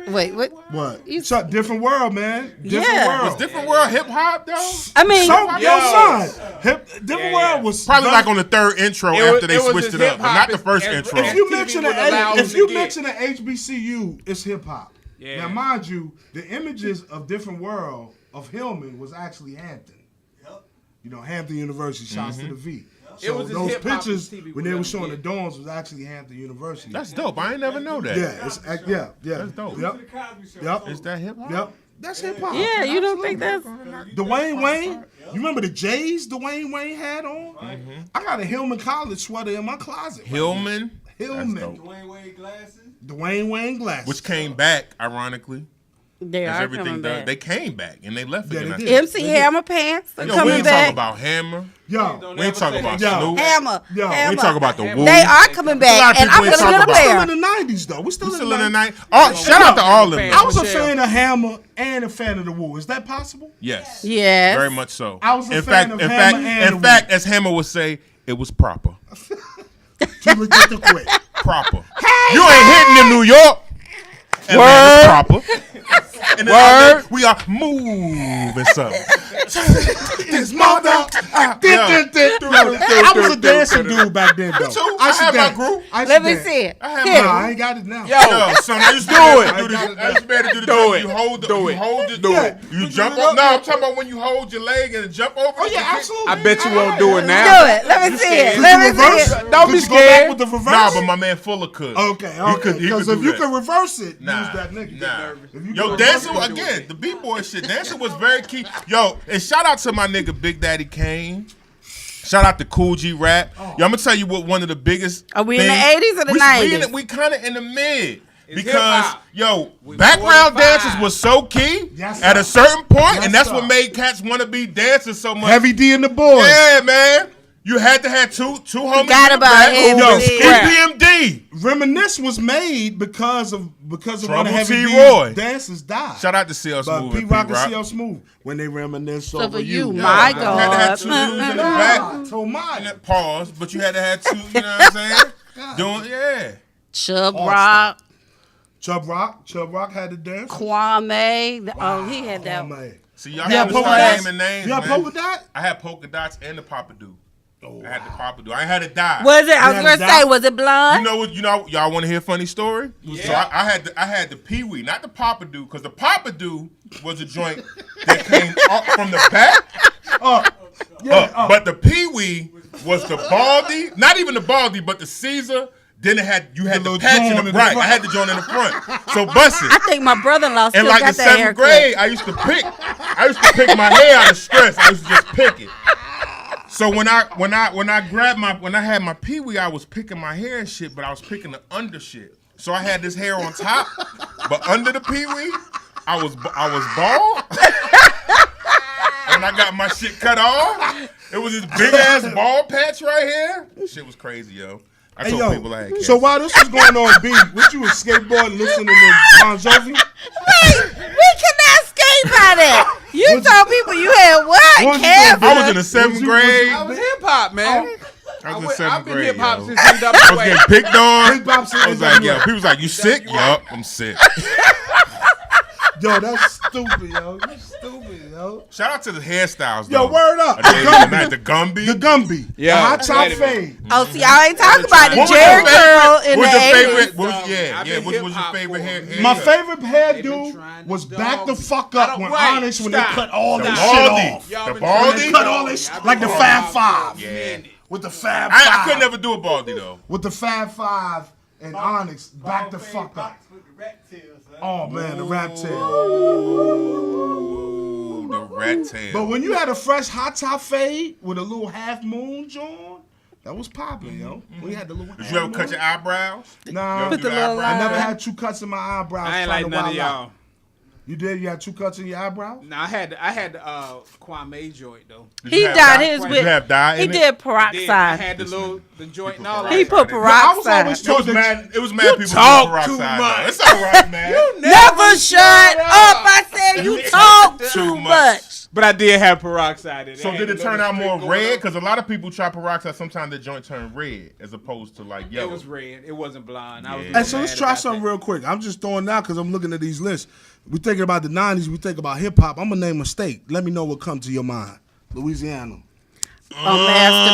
B: Wait, what?
C: What?
B: You-
C: Shut different world, man. Different
B: Yeah.
C: world.
D: Was Different World hip hop though?
B: I mean,
C: Yo, son. Different world was
D: Probably like on the third intro
E: It
D: after
E: was-
D: they
E: it was
D: switched
E: as
D: it up, but not the
E: hip-hop
D: first
E: as-
D: intro.
C: If you
E: TV
C: mention
E: would allow
C: if
E: them
C: you
E: to get.
C: mention an HBCU, it's hip hop.
E: Yeah.
C: Now, mind you, the images of Different World of Hillman was actually Hampton. You know, Hampton University. Shouts to the V.
E: It
C: So
E: was as
C: those
E: hip-hop as
C: pictures
E: TV
C: when they
E: would
C: were
E: ever
C: showing the
E: get.
C: dorms was actually Hampton University.
D: That's dope. I ain't never know that.
C: yeah, yeah.
D: That's dope.
C: Yep,
F: The Cosby Show.
C: yep,
D: Is that hip hop?
C: yep. That's hip hop.
B: yeah, you don't think that's
C: Dwayne Wayne. You remember the J's Dwayne Wayne had on? I got a Hillman College sweater in my closet. right
D: Hillman,
C: now. Hillman.
D: That's dope.
F: Dwayne Wade glasses.
C: Dwayne Wayne glasses.
D: which came back ironically.
B: They
D: As
B: are
D: everything
B: coming
D: done,
B: back.
D: they came back and they left
C: Yeah,
D: again.
C: they
D: after
C: did.
D: that.
B: MC Hammer Pants are
D: Yo, we
B: coming
D: ain't talking
B: back.
D: about Hammer.
C: Yo,
D: We ain't talking about
C: Yo.
D: Snoop.
B: Hammer.
C: Yo. We
B: Hammer.
D: We ain't talking about the Woo.
B: They are coming
D: A lot
B: back,
D: of
B: and
D: people
B: I'm
D: ain't
B: gonna get
D: talking
B: a
D: about-
C: still in
B: pair.
C: the 90s though. We
D: We
C: still
D: still in
C: in
D: the
C: the 90s.
D: night. Oh, shout out to all of them.
C: I was a
E: Michelle.
C: fan of Hammer and a fan of the Woo. Is that possible?
D: Yes.
B: Yes.
D: Very much so.
C: I was a
D: in
C: fan
D: fact,
C: of
D: in
C: Hammer
D: fact,
C: and
D: in
C: the
D: fact, as Hammer would say, it was proper.
C: Too legit to quit.
D: Proper. You ain't hitting in New York. And man, it's proper. And then we are moving something.
C: This mother. I was a dancing dude back then though.
D: too.
C: I
D: I
C: used to
D: had my
C: dance.
D: group.
C: I used
B: Let
C: to
B: me
C: dance.
B: see it.
D: I have
B: Hit
C: Nah,
B: it.
C: I ain't got it now.
D: Yo, son, I used to
E: Do
D: be able
E: it.
D: to do this. I used to be able to do the
E: Do
D: thing.
E: it.
D: You hold the,
E: Do
D: you
E: it.
D: hold the,
E: Do it.
D: You jump up. No, I'm talking about when you hold your leg and jump over.
C: Oh yeah, absolutely.
E: I bet you won't do it
B: Do
E: now.
B: it. Let me see it.
C: Could
B: Let
C: you
B: me see
C: reverse?
B: it.
E: Don't be
C: Could you go back
E: scared.
C: with the reverse.
D: Nah, but my man Fuller could.
C: Okay,
D: He
C: okay.
D: could
C: Because
D: do
C: if you
D: that.
C: can reverse it,
D: Nah,
C: use that nigga.
D: nah.
C: If you
D: Yo,
C: can
D: dancing
C: reverse it,
D: again. The b-boy shit. Dancing was very key. Yo, and shout out to my nigga Big Daddy Kane. Shout out to Cool G Rap. Yo, I'm gonna tell you what one of the biggest.
B: Are we in the
D: things-
B: 80s or the
D: we
B: 90s?
D: We kind of in the mid.
E: It's
D: Because
E: hip-hop.
D: yo,
E: We
D: background
E: 45.
D: dances was so key
C: Yes,
D: at
C: sir.
D: a certain point,
C: Yes,
D: and that's
C: sir.
D: what made cats want to be dancers so much.
C: Heavy D and the boys.
D: Yeah, man. You had to have two homies.
B: Forgot
D: in the
B: about
D: back.
B: Heavy
D: Yo,
B: D.
D: EPMD.
C: Reminisce was made because of one
D: Trouble
C: of Heavy
D: T.
C: D's
D: Roy.
C: dancers died.
D: Shout out to CL
C: But
D: Smooth
C: P
D: and
C: Rock and
D: P-Rock.
C: CL Smooth when they reminisce
B: So
C: over
B: for you,
C: you.
B: my
D: You had to have two
B: God.
D: dudes in the back.
C: So my.
D: And that pause, but you had to have two, you know what I'm saying? Doing, yeah.
B: Chubb
C: All
B: Rock,
C: Chubb Rock had to dance.
B: Kwame. Oh, he had that.
C: Oh, man.
D: See, y'all
C: You
D: have
C: had
D: to
C: polka
D: start
C: dots?
D: naming names,
C: You had
D: man.
C: polka dot?
D: I had polka dots and the Papadoo. I had the Papadoo. I ain't had to die.
B: Was it? I was
C: had
B: gonna
C: a
B: say,
C: dot?
B: was it blonde?
D: You know what? You know, y'all want to hear a funny story? Yeah. So I had the Pee Wee, not the Papadoo, because the Papadoo was a joint that came up from the back. But the Pee Wee was the baldy, not even the baldy, but the Caesar. Then you had the
C: little
D: patch
C: joint
D: in
C: in
D: the
C: the
D: right. I
C: front.
D: had the joint in the front. So bust it.
B: I think my brother-in-law still
D: And like
B: got
D: the
B: that
D: seventh
B: haircut.
D: grade, I used to pick my hair out of stress. I used to just pick it. So when I had my Pee Wee, I was picking my hair and shit, but I was picking the under shit. So I had this hair on top, but under the Pee Wee, I was bald. When I got my shit cut off, it was this big ass bald patch right here. Shit was crazy, yo. I
C: Hey,
D: told
C: yo,
D: people I had
C: so
D: cancer.
C: while this was going on, B, what you was skateboarding listening to Bon Jovi?
B: Wait, we cannot skate by that. You told people you had what?
C: What you
B: Cancer?
C: doing,
D: I was in the seventh grade.
E: I was hip hop, man.
D: I was in
E: I've
D: seventh
E: been
D: grade.
E: hip hop
D: yo.
E: since
D: I was
E: NWA.
D: getting picked on.
C: Big Bop said
D: I was like, yo,
C: NWA.
D: people was like, you sick? Yup, I'm sick.
C: Yo, that's stupid, yo. You stupid, yo.
D: Shout out to the hairstyles,
C: Yo,
D: though.
C: word up.
D: A day and a night, the Gumby.
C: The Gumby.
E: Yeah,
C: The hot top
E: wait a minute.
C: fade.
B: Oh, see, I ain't talking about the
D: What was
B: Jerry
D: your
B: curl
D: favorite?
B: in
D: What was
B: the
D: your
B: 80s.
D: favorite? What was,
E: I've
D: yeah,
E: been
D: what was your
E: hip-hop
D: favorite
E: for
D: hair?
E: a minute.
C: My
D: hair?
C: favorite
E: They
C: hairdo
E: been
C: was
E: trying to
C: back the
E: dog
C: fuck
E: you.
C: up when
E: Right,
C: Honest when they
E: stop.
C: cut all this
D: The
C: shit
D: baldy.
C: off.
E: Y'all
D: The
E: been
D: baldy?
E: trying to
C: Cut
E: dog
C: all
E: me.
C: this
E: I've
C: like
E: been
C: the
E: doing
C: Fab
E: hip-hop
C: Five.
E: for a
D: Yeah.
E: minute.
C: With the Fab
D: I
C: Five.
D: could never do a baldy, though.
C: With the Fab Five and Onyx back the fuck up. Oh man, the rap tail.
D: Ooh, the rat tail.
C: But when you had a fresh hot top fade with a little half moon joint, that was popping, yo. We had the little.
D: Did you ever cut your eyebrows?
C: Nah,
D: You ever do
B: the little
C: I never
B: line.
C: had two cuts in my eyebrows.
E: I ain't
C: trying
E: like
C: to
E: none of
C: wild out.
E: y'all.
C: You did? You had two cuts in your eyebrows?
E: Nah, I had the Kwame joint though.
D: Did
B: He
D: you have
B: dyed
D: dye?
B: his
D: Did
B: with.
D: you have dye
B: He
D: in it?
B: did
E: Then I
B: peroxide.
E: had the joint and all
B: He
E: that.
B: put
C: I was
B: peroxide.
C: always
D: It
C: told
D: was
C: that
D: mad. It was mad people
E: talk
D: doing peroxide,
E: too
D: though.
E: much.
D: It's all right, man.
B: Never shut up. I said you talk too
D: Too
B: much.
E: But I did have peroxide in it.
D: So
E: I
D: did
E: had
D: it
E: a
D: turn
E: little
D: out more
E: streak going
D: red?
E: on.
D: Because a lot of people try peroxide. Sometimes the joint turn red as opposed to like yellow.
E: It was red. It wasn't blonde. I was
D: Yeah.
E: a little
C: Hey, so let's
E: mad
C: try
E: about
C: something
E: that.
C: real quick. I'm just throwing now because I'm looking at these lists. We thinking about the 90s. We think about hip hop. I'm gonna name a state. Let me know what comes to your mind. Louisiana.
B: Oh, Master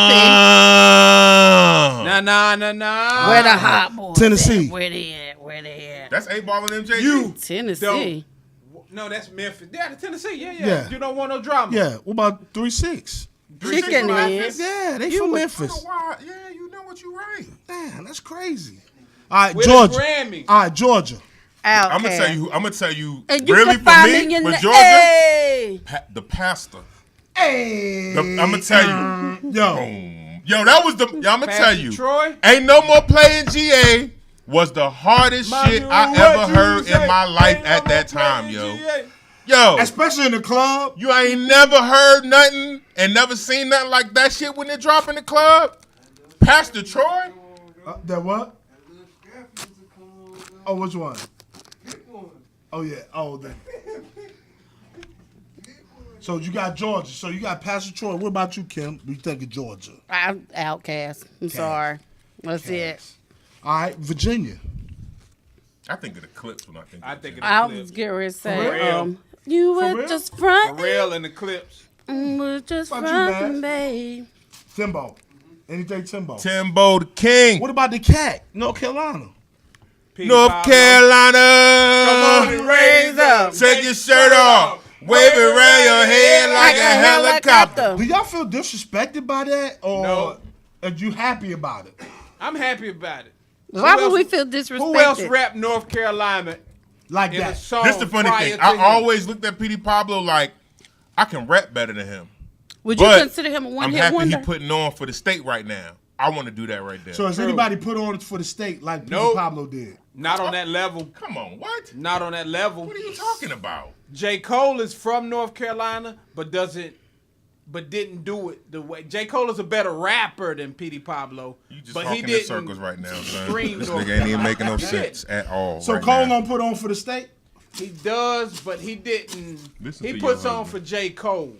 E: Nah.
B: P. Where the hot boys
C: Tennessee.
B: at? Where they at? Where they at?
D: That's 8 Ball and MJG.
C: You.
B: Tennessee.
E: No, that's Memphis. Yeah, the Tennessee. Yeah.
C: Yeah.
E: You don't want no drama.
C: Yeah. What about 3-6?
B: Chicken is.
C: Yeah, they from
D: I
C: Memphis.
D: don't know why. Yeah, you know what you right.
C: Damn, that's crazy. All right,
E: With
C: Georgia.
E: a Grammy.
C: All right, Georgia.
D: I'm
B: Outcast.
D: gonna tell you.
B: And you
D: Really
B: can find
D: for
B: me
D: me
B: in
D: with
B: the
D: Georgia,
B: Hey.
D: the pastor.
C: Hey.
D: I'm gonna tell you.
C: Yo.
D: Boom. Yo, that was the. Yo, I'm gonna tell
E: Pastor
D: you.
E: Troy.
D: Ain't no more playing GA. was the hardest
E: My
D: shit
E: dude,
D: I
E: what
D: ever
E: you
D: heard
E: say?
D: in my life
E: Ain't
D: at
E: no
D: that
E: more
D: time,
E: playing
D: yo.
E: GA.
D: Yo,
C: Especially in the club.
D: you ain't never heard nothing and never seen nothing like that shit when they drop in the club? Pastor Troy?
C: That what? Oh, which one? Oh, yeah. Oh, that. So you got Georgia. So you got Pastor Troy. What about you, Kim? What you think of Georgia?
B: I'm Outcast. I'm sorry. That's it.
C: All right, Virginia.
D: I think of the clips when I think
E: I
D: of
E: think
D: it.
E: of
B: I
E: the
B: was
E: clips.
B: getting ready to
E: For
B: say,
E: real?
B: you
C: For
B: were
C: real?
B: just front.
E: For real in the clips.
B: We're just
C: What about you,
B: front,
C: Max?
B: babe.
C: Timbo. Anything Timbo.
D: Timbo the King.
C: What about the cat? North Carolina.
E: Petey
D: North
E: Pablo.
D: Carolina.
E: Come on and raise up.
D: Take your shirt off. Wave it around your head like a helicopter.
C: Do y'all feel disrespected by that? Or
E: No.
C: are you happy about it?
E: I'm happy about it.
B: Why
E: Who
B: would we
E: else-
B: feel disrespected?
E: Who else rapped North Carolina
C: Like
E: in a
C: that.
E: song?
D: This the funny
E: prior
D: thing.
E: to
D: I
E: him?
D: always looked at Petey Pablo like I can rap better than him.
B: Would you
D: But
B: consider him a
D: I'm
B: one-hit
D: happy
B: wonder?
D: he putting on for the state right now. I want to do that right there.
C: So has
E: True.
C: anybody put on for the state like Petey
E: Nope.
C: Pablo did?
E: Not on that level.
D: Come on, what?
E: Not on that level.
D: What are you talking about?
E: J. Cole is from North Carolina, but didn't do it the way. J. Cole is a better rapper than Petey Pablo.
D: You just
E: but
D: talking
E: he
D: in
E: didn't
D: circles right now, son.
E: scream
D: This
E: North
D: nigga ain't even
E: Carolina.
D: making no
E: He
D: sense at all.
C: So
D: right
C: Cole
D: now.
C: gonna put on for the state?
E: He does, but he didn't.
D: Listen
E: He
D: to
E: puts
D: your
E: on
D: husband.
E: for J. Cole.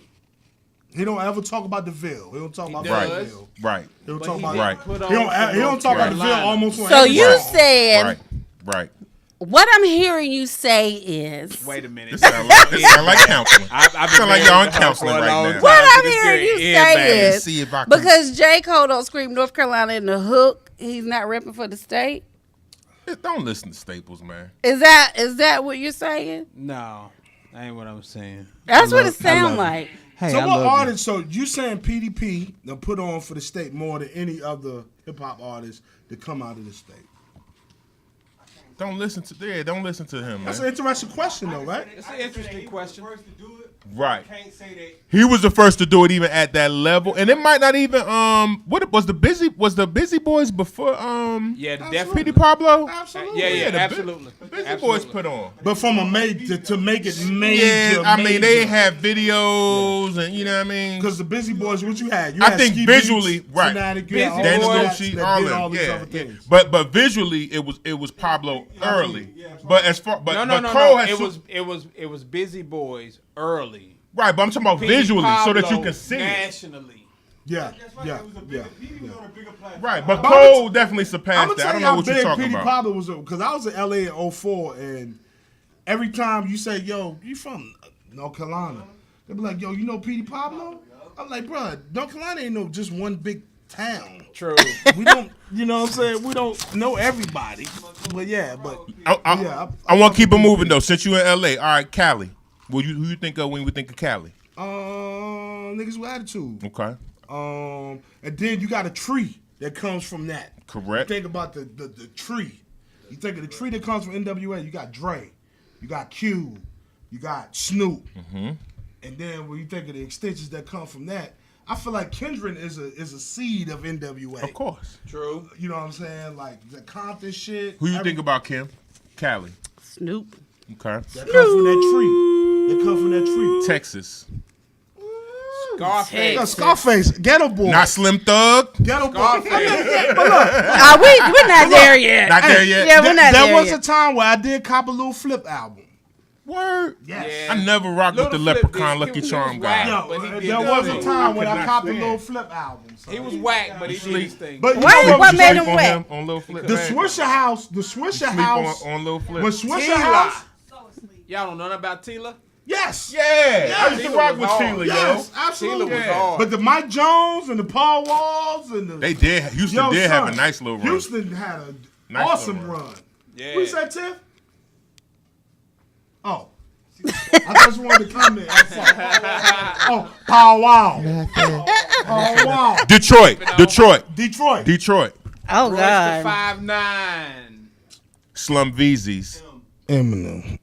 C: He don't ever talk about the Ville. He don't talk about
E: does.
C: the
D: Right,
C: Ville.
D: right,
C: He don't
E: But
C: talk
E: he
C: about
E: didn't
D: Right.
E: put on
C: He don't.
E: for
C: He don't
E: North
C: talk about the Ville
E: Carolina.
C: almost on
B: So
C: every
B: you
C: song.
B: said,
D: right, right.
B: what I'm hearing you say is,
E: Wait a minute.
D: This sound like counseling.
E: I've been
D: Sound like y'all in
E: married to her
D: counseling
E: for a
D: right
E: long
D: now.
E: time.
B: what
E: So
B: I'm
E: this
B: hearing
E: girl
B: you
E: is
B: say
E: bad.
B: is,
D: See if I can-
B: because J. Cole don't scream North Carolina in the hook, he's not repping for the state?
D: Don't listen to Staples, man.
B: Is that what you're saying?
E: No, that ain't what I'm saying.
B: That's what
E: love-
B: it sounds
E: I love
B: like.
E: Hey,
C: So
E: I
C: what
E: love you.
C: artists? So you saying PDP done put on for the state more than any other hip hop artist that come out of the state?
D: Don't listen to him, man.
C: That's an interesting question, though, right?
E: It's an interesting question.
F: First to do it.
D: Right.
F: Can't say that.
D: He was the first to do it even at that level. And it might not even what was the Busy Boys before
E: Yeah, the
C: Absolutely.
E: definitely.
D: Petey Pablo?
C: Absolutely.
E: Yeah,
D: the
E: absolutely.
D: The Busy
E: Absolutely.
D: Boys put on.
C: But from a to make it major.
D: Yeah, I mean they have videos and you know what I mean.
C: Because the Busy Boys, what you had? You
D: I
C: had
D: think
C: Ski
D: visually,
C: Beats,
D: right?
C: Fanatic, you had all
D: Danny
C: those
D: Gucci,
C: that
D: all
C: did
D: them,
C: all these
D: yeah,
C: other
D: yeah.
C: things.
D: But visually, it was Pablo early. But as far but
E: No.
D: Cole has
E: It was Busy Boys early.
D: right. But I'm talking about
E: Petey
D: visually, so that you
E: Pablo
D: can see it.
E: nationally.
C: Yeah,
F: That's right.
C: yeah,
F: It was a
C: yeah.
F: bigger. He was on a bigger platform.
D: Right, but
C: But
D: Cole definitely
C: I'm
D: surpassed
C: gonna
D: that. I
C: tell
D: don't
C: you
D: know
C: how
D: what you're
C: big
D: talking
C: Petey
D: about.
C: Pablo was, because I was in LA in 04, and every time you say, "Yo, you from North Carolina?" They be like, "Yo, you know Petey Pablo?" I'm like, "Bro, North Carolina ain't no just one big town.
E: True.
C: We don't, you know what I'm saying? We don't know everybody, but yeah, but
D: I want to keep it moving though. Since you in LA, all right, Cali. Who you think of when we think of Cali?
C: niggas with attitude.
D: Okay,
C: And then you got a tree that comes from that.
D: correct.
C: You think about the tree. You think of the tree that comes from NWA. You got Dre, you got Q, you got Snoop, and then when you think of the extensions that come from that, I feel like Kendrick is a seed of NWA.
D: Of course.
E: True.
C: You know what I'm saying? Like the Compton shit.
D: Who you think about, Kim? Cali.
B: Snoop.
D: Okay.
C: That come from that tree. That come from that tree.
D: Texas.
E: Scarface.
C: Yeah, Scarface, Ghetto Boy.
D: Not Slim Thug.
C: Ghetto Boy.
E: Scarface.
B: We're not there yet.
D: Not there yet.
B: Yeah, we're not
C: There
B: there
C: was
B: yet.
C: a time where I did cop a little Flip album.
D: Word.
C: Yes.
D: I never rocked with the
E: Little Flip
D: Leprechaun
E: did.
D: Lucky
E: He was
D: Charm
E: whack.
D: guy.
C: Yo,
E: but he did
C: there
E: his
C: was a
E: thing.
C: time when I
D: cannot
C: copped a
D: stand.
C: little Flip album. So.
E: He was whack, but he did his thing.
C: But you
B: Why-
C: know
B: what
C: you
B: made
C: sleep
B: him
D: on
B: wet?
D: him on Lil Flip.
C: The
D: man.
C: Swisher House, the Swisher
D: Sleep
C: House,
D: on Lil Flip.
C: when Swisher
E: Tila.
C: House,
E: Y'all don't know nothing about Tila?
C: yes,
D: Yeah, I used to
E: Tila
D: rock
E: was
D: with
E: hard.
D: Tila,
C: yes,
D: yo.
C: absolutely.
E: Tila was
D: Yeah.
E: hard.
C: But the Mike Jones and the Paul Walls and the
D: They did. Houston did have a nice little run.
C: Houston had a
D: Nice
C: awesome
D: little
C: run.
E: Yeah.
C: What you said, Tiff? Oh. I just wanted to comment. Oh, Paul Wow. Paul Wow.
D: Detroit.
C: Detroit.
D: Detroit.
B: Oh,
E: Royce
B: God.
E: the 5'9".
D: Slum Veezies.
C: Eminem.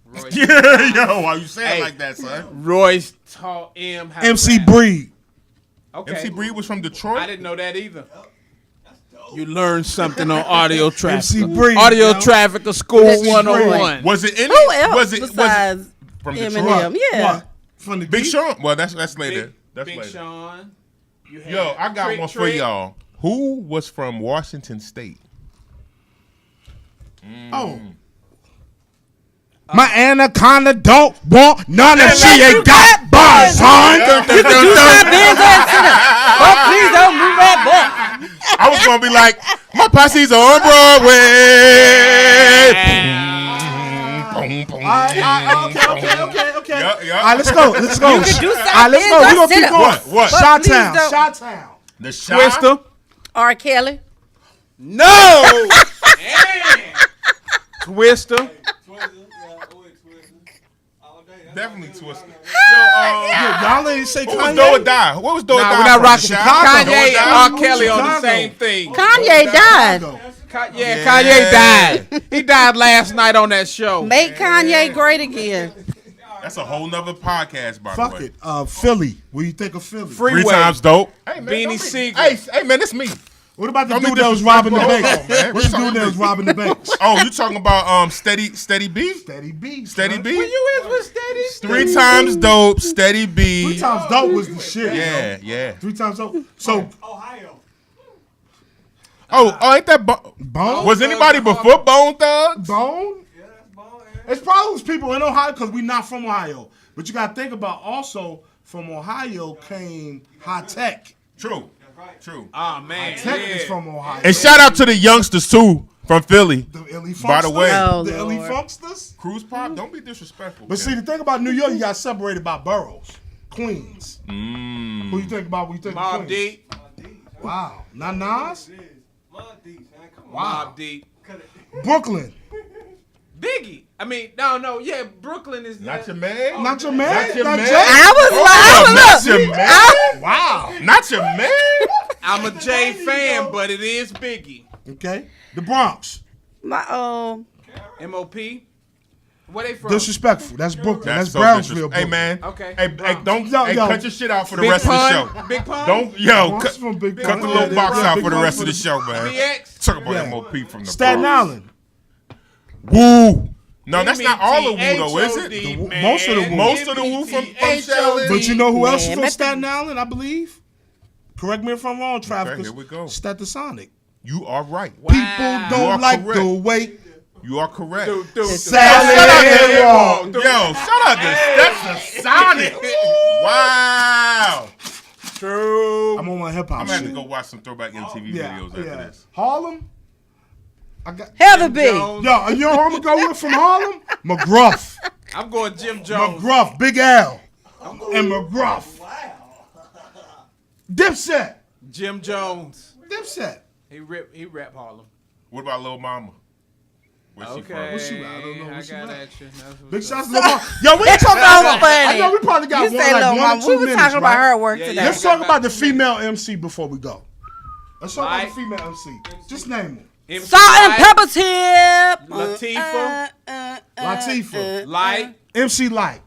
E: Royce,
D: Yo, why you saying
E: Hey.
D: like that, son?
E: Royce taught M how to
C: MC
E: rap.
C: Breed.
E: Okay.
D: MC Breed was from
E: I
D: Detroit.
E: didn't know that either. You learned something on Audio Trafficker.
C: Breeze,
E: Audio
C: yo.
E: Trafficker School
B: MC
E: 101.
D: Was it any?
B: Who else
D: Was it
B: besides
D: from
B: Eminem?
D: Detroit?
B: Yeah.
C: What? From the
D: Big
C: deep?
D: Sean. Well, that's later. That's
E: Big
D: later.
E: Sean. You had
D: Yo, I got
E: Trick
D: one for
E: Trick.
D: y'all. Who was from Washington State?
C: Oh. My anaconda don't want none of she ain't got bars, son.
B: Please don't move that book.
D: I was gonna be like, my posse's on Broadway. Boom, boom,
C: Okay.
D: Yeah.
C: All right, let's go. Let's go.
B: You can do
C: All right, let's go.
B: something.
C: We gonna keep
B: Sit
C: going.
B: up.
D: What?
B: But please
C: Chi-Town.
B: don't-
C: Chi-Town.
D: The shot.
E: Twister.
B: R. Kelly.
E: No. Damn. Twister.
F: Twister, yeah, always Twister. All day. That's
D: Definitely
F: what
D: Twister.
C: Y'all ain't say
D: What was
C: Kanye?
D: Do or Die? What was Do or
E: Nah,
D: Die?
E: we're not
D: from?
E: rocking.
D: Chicago?
E: Kanye
D: Do or
E: and
D: Die?
E: R. Kelly on the
C: Chicago.
E: same thing.
B: Kanye died.
E: Yeah, Kanye died. He died last night on that show.
B: Make Kanye great again.
D: That's a whole nother podcast, by
C: Fuck
D: the way.
C: it. Philly. What do you think of Philly?
E: Freeway.
D: 3 times dope. Hey,
E: Beanie
D: don't be-
E: Siegel.
D: Hey, man, it's me.
C: What about the
D: Don't be
C: dude that was robbing the
D: disrespectful.
C: bank?
D: Hold on, man.
C: What's the dude that was robbing the bank?
D: Oh, you talking about Steady B?
C: Steady B.
D: Steady
C: son.
D: B?
E: You is with Steady.
D: 3 times dope, Steady B.
C: 3 times dope was the shit.
D: Yeah,
C: yo.
D: yeah.
C: 3 times dope. So,
F: Ohio.
D: Oh, ain't that
C: Bone?
D: Was anybody before Bone Thugs?
C: Bone?
F: Yeah, that's ball.
C: It's probably was people in Ohio because we not from Ohio. But you got to think about also from Ohio came High Tech.
D: True.
F: That's right.
D: True.
E: Oh man.
C: Tech
E: Yeah.
C: is from Ohio.
D: And shout out to the youngsters too from Philly.
C: The Illy Funksters.
D: By the way.
B: Oh,
C: the Illy
B: Lord.
C: Funksters.
D: Cruise Pop, don't be disrespectful.
C: But see, the thing about New York, you got separated by boroughs. Queens. Who you think about when you think of
E: Mobb
C: Queens?
E: Deep.
C: Wow. Not Nas?
F: Mon Deep, man. Come on.
C: Wow.
E: Mobb Deep.
F: Cut it.
C: Brooklyn.
E: Biggie. I mean, no. Yeah, Brooklyn is
D: Not your man.
C: Not your man?
D: Not your
C: Not
D: man.
C: Jay?
D: Not your
B: look.
D: man.
C: Wow.
D: Not your man.
E: I'm a Jay fan, but it is Biggie.
C: Okay. The Bronx.
B: My
E: M.O.P. Where they from?
C: Disrespectful. That's Brooklyn. That's
D: so
C: Brownsville.
D: disres- Hey man.
E: Okay.
D: Hey, don't
C: Yo,
D: hey,
C: yo.
D: cut your shit out for the
E: Big
D: rest
E: Pun.
D: of the show.
E: Big Pun.
D: Don't
C: Bronx
D: cut
C: from Big
D: cut
C: Pun.
D: the
C: Yeah,
D: little
C: yeah,
D: box
C: yeah,
D: out
C: Big
D: for the
C: Pun
D: rest
C: for
D: of the
C: the-
D: show, man.
E: BX.
D: Talk about
C: Yeah.
D: MOP from the
C: Staten
D: Bronx.
C: Island.
D: Woo. No, that's not all of Wu though, is it?
E: M.E.T.H.O.D.,
C: The-
E: man.
C: most of the Wu.
D: Most of the Wu from Shaolin.
C: But you know who else is
B: Man,
C: from
B: that's
C: Staten Island, I believe? Correct me if I'm wrong, Traffickers.
D: here we go.
C: Stetsasonic.
D: You are right.
C: People
D: You are
C: don't like
D: correct.
C: the way
D: You are correct.
E: Dude.
C: Sally
D: Shout out to
C: is wrong.
D: Yo, shout out to Stetsasonic. Wow.
E: True.
C: I'm on my hip hop
D: I'm gonna have
C: shit.
D: to go watch some throwback MTV videos after this.
C: Harlem? I got
B: Heather B.
E: Jones.
C: Yo, you know who I'm gonna go with from Harlem? McGruff.
E: I'm going Jim Jones.
C: McGruff, Big L. And McGruff. Dipset.
E: Jim Jones.
C: Dipset.
E: He rap Harlem.
D: What about Lil Mama? Where's she
E: Okay.
D: from?
C: What's she at? I don't know
E: I
C: what she
E: got
C: at.
E: at you. That's what's
C: Big
E: up.
C: shots to Lil Mama. Yo, we ain't talking
B: So
C: about
B: funny.
C: I know we probably got
B: You say
C: one,
B: Lil
C: like 1
B: Mama.
C: or 2
B: We were
C: minutes,
B: talking about
C: right?
B: her work
E: Yeah,
B: today.
E: yeah.
C: Let's talk about the female MC before we go. Let's talk about
E: Like-
C: the female MC. Just name them.
E: MC
B: Salt and
E: Light,
B: pepper tip.
E: Latifah.
C: Latifah.
E: Light.
C: MC Light.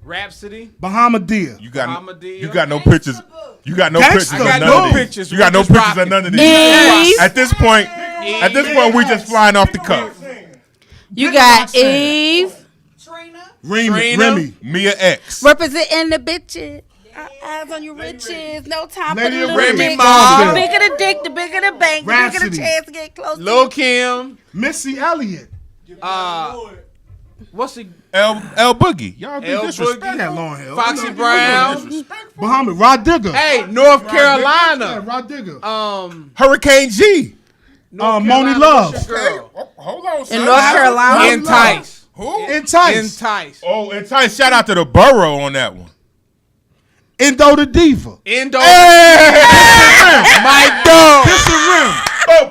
E: Rhapsody.
C: Bahamadia.
D: You got
E: Bahamadia.
D: you got no pictures. You got no
C: Gangsta.
D: pictures
C: I
D: of
C: got
D: none
C: no
D: of these.
E: pictures.
D: You got
E: We
D: no
E: just
D: pictures
E: rocking.
D: of none of these.
B: Eve.
D: At this point, we just flying off the cuff.
B: You got Eve.
C: Remy.
D: Mia X.
B: Representing the bitches. Eyes on your riches. No time
C: Lady
B: for
C: of
B: the
C: Remy
B: little dick.
C: Ma.
B: The bigger the dick, the bigger the bank. The bigger
C: Rhapsody.
B: the chance to get close to
E: Lil Kim.
C: Missy Elliott.
E: What's the
D: L Boogie. Y'all be
E: L
D: disrespectful.
E: Boogie.
C: That long hair.
E: Foxy
C: You know,
E: Brown.
D: Disrespectful.
C: Muhammad. Rod Digger.
E: Hey, North
C: Yeah,
E: Carolina.
C: Rod Digger.
D: Hurricane G.
E: North
C: Moni
E: Carolina,
C: Love.
E: what's your girl?
D: Oh, hold on, son.
B: In North Carolina.
E: Entice.
D: Who?
C: Entice.
E: Entice.
D: Oh, Entice. Shout out to the borough on that one.
C: Indo the Diva.
E: Indo.
D: My dog.
C: Kiss the Rim.
D: Rim.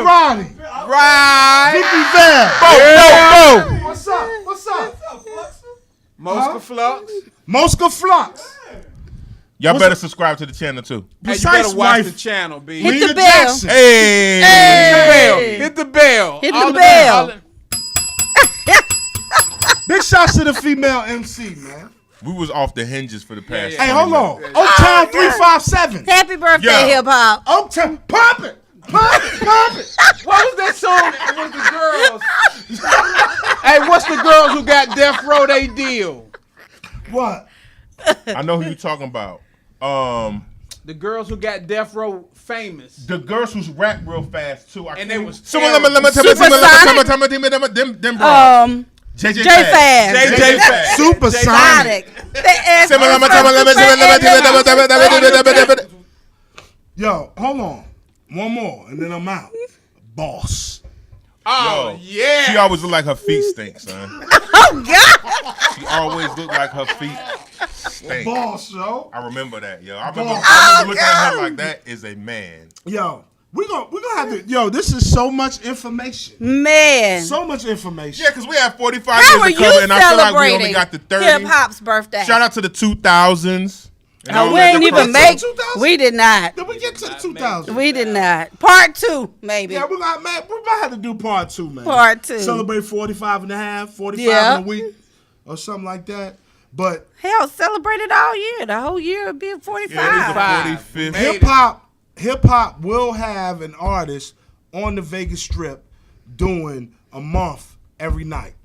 C: Maserati.
E: Right.
C: Vicky Vale.
D: Bo.
C: What's up? What's up?
E: Mosca Flux.
C: Mosca Flux.
D: Y'all better subscribe to the channel too.
E: Hey, you
C: Precise
E: better watch
C: wife.
E: the channel, B.
B: Hit
C: Rita
B: the bell.
C: Jackson.
D: Hey.
E: Hit the bell.
B: Hit
E: All
B: the
E: the
B: bell.
C: Big shots to the female MC, man.
D: We was off the hinges for the past.
E: Yeah,
C: Hey,
D: 20
C: hold on.
D: minutes.
C: Oaktown 357.
B: Happy birthday,
D: Yeah.
B: hip hop.
C: Oaktown, pop it. Pop it.
E: What was that song with the girls? Hey, what's the girls who got Death Row they deal?
C: What?
D: I know who you talking about.
E: The girls who got Death Row famous.
D: The girls who rap real fast too.
E: And they was
D: someone let me tell me them bro. JJ
B: Fast.
E: JJ Fast.
C: Supersonic. Yo, hold on. One more, and then I'm out. Boss.
E: Oh, yeah.
D: She always look like her feet stink, son.
B: Oh God.
D: She always look like her feet stink.
C: Boss, yo.
D: I remember that, yo. I
C: Boss.
D: remember looking at her like that is a man.
C: Yo, we gonna have to. Yo, this is so much information.
B: Man.
C: So much information.
D: Yeah, because we have 45
B: How
D: years
B: are
D: to
B: you
D: cover, and I feel like we only
B: celebrating
D: got the 30.
B: Hip Hop's birthday?
D: Shout out to the 2000s. And all
B: We
D: that
B: ain't
D: depressing-
B: even make.
C: 2000s?
B: We did not.
C: Did we get to the 2000s?
B: We did not. Part 2, maybe.
C: Yeah, we might have to do part 2, man.
B: Part 2.
C: Celebrate 45 and a half, 45
B: Yeah.
C: in a week, or something like that. But
B: Hell, celebrate it all year. The whole year would be 45.
D: Yeah, it is the 45th.
E: Made
C: hip hop will have an artist on the Vegas Strip doing a month every night.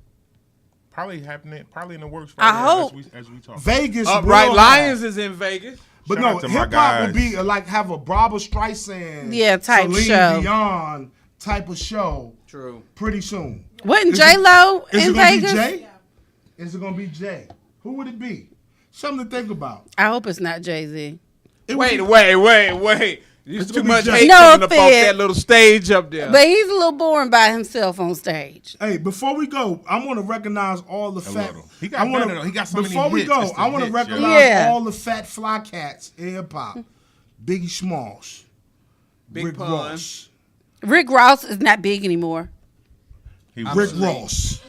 D: Probably happening, probably in the works
B: I
D: right now
B: hope.
D: as we talk.
C: Vegas
E: Upright
C: will
E: Lions
C: have,
E: is in Vegas.
C: but
D: Shout
C: no,
D: out to my
C: hip hop will
D: guys.
C: be like have a Barbra Streisand,
B: Yeah, type
C: Celine
B: show.
C: Dion type of show
E: True.
C: pretty soon.
B: Wasn't
C: Is
B: J-Lo
C: Is
B: in
C: it gonna
B: Vegas?
C: be Jay? Is it gonna be Jay? Who would it be? Something to think about.
B: I hope it's not Jay-Z.
C: It would
E: Wait. There's
C: It's
E: too
C: gonna be
E: much
C: Jay.
E: hate
B: No
E: coming up off
B: offense.
E: that little stage up there.
B: But he's a little boring by himself on stage.
C: Hey, before we go, I want to recognize all the fat.
D: little. He got better, though. He got so many
C: Before we
D: hits.
C: go,
D: It's the
C: I want to
D: hits, yo.
C: recognize
B: Yeah.
C: all the fat fly cats in hip hop. Biggie Smalls,
E: Big
C: Rick
E: pun.
C: Ross,
B: Rick Ross is not big anymore.
D: He was
C: Rick
D: asleep.
C: Ross.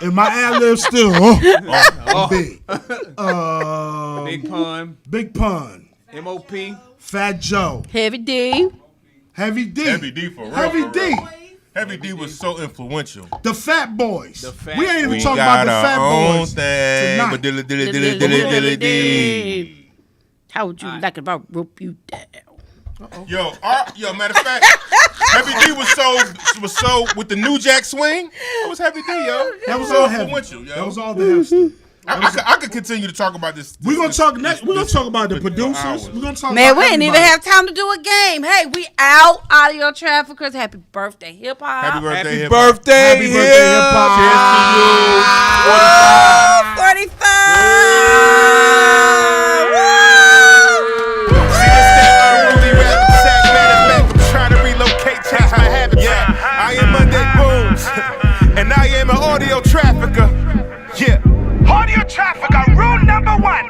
C: And my ad lib still big.
E: Big pun.
C: Big Pun,
E: M.O.P.
C: Fat Joe,
B: Heavy D.
C: Heavy D,
D: Heavy D for real.
C: Heavy
D: for
C: D,
D: real. Heavy D was so influential.
C: the Fat Boys.
E: The Fat
C: We ain't even
D: We
C: talking about
D: got
C: the
D: our
C: Fat
D: own
C: Boys
D: thing.
C: tonight.
D: But dilly-dilly-dilly-dilly-dilly-dee.
B: How would you like it if I rope you down?
D: Yo, matter of fact, Heavy D was so with the New Jack Swing. That was Heavy D, yo.
C: That was
D: so
C: all heavy.
D: influential, yo.
C: That was all the hipster.
D: I could continue to talk about this.
C: We're gonna
D: this-
C: talk
D: this-
C: next. We're gonna
D: this-
C: talk about the
D: this-
C: producers.
D: hours.
C: We're gonna talk
B: Man,
C: about
B: we didn't even
C: everybody.
B: have time to do a game. Hey, we out. Audio Traffickers. Happy birthday, hip hop.
D: Happy birthday,
E: Happy
D: hip hop.
E: birthday,
C: Happy birthday, hip hop.
D: Cheers to you.
B: 45.
D: See this that unruly rap sack, matter of fact, I'm trying to relocate, change my habitat. I am Monday Boones, and I am an audio trafficker. Yeah.
G: Audio Trafficker, rule number 1.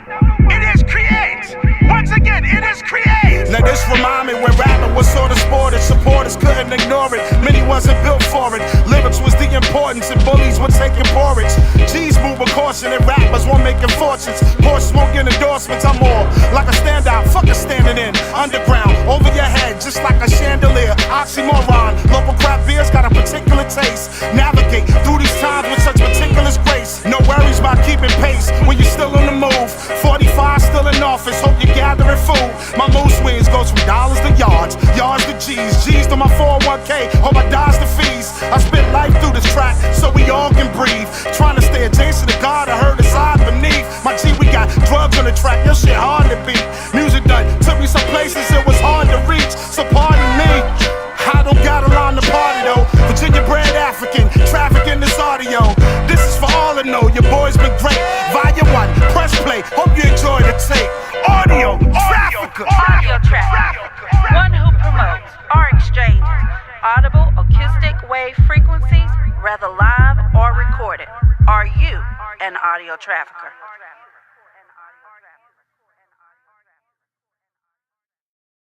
G: It is create. Once again, it is create.
A: Now this remind me when rapping was sort of sported, supporters couldn't ignore it. Many wasn't built for it. Lyrics was the importance, and bullies were taking porridge. G's move with caution, and rappers weren't making fortunes. Porsche smoking endorsements, I'm more like a standout. Fuck a standing in underground, over your head, just like a chandelier. Oxymoron, local craft beers got a particular taste. Navigate through these times with such meticulous grace. No worries about keeping pace when you're still on the move. 45 still in office, hope you're gathering food. My mood swings goes from dollars to yards, yards to G's, G's to my 401k, hope I dodge the fees. I spit life through this track so we all can breathe. Trying to stay adjacent to God, I heard the side beneath. My G, we got drugs on the track, your shit hard to beat. Music done took me some places it was hard to reach, so pardon me. I don't got a line to party though. Virginia bred African, trafficking this audio. This is for all to know, your boy's been great. Volume 1, press play, hope you enjoy the tape. Audio Trafficker.
H: Audio Trafficker, one who promotes or exchanges audible acoustic wave frequencies, whether live or recorded. Are you an audio trafficker?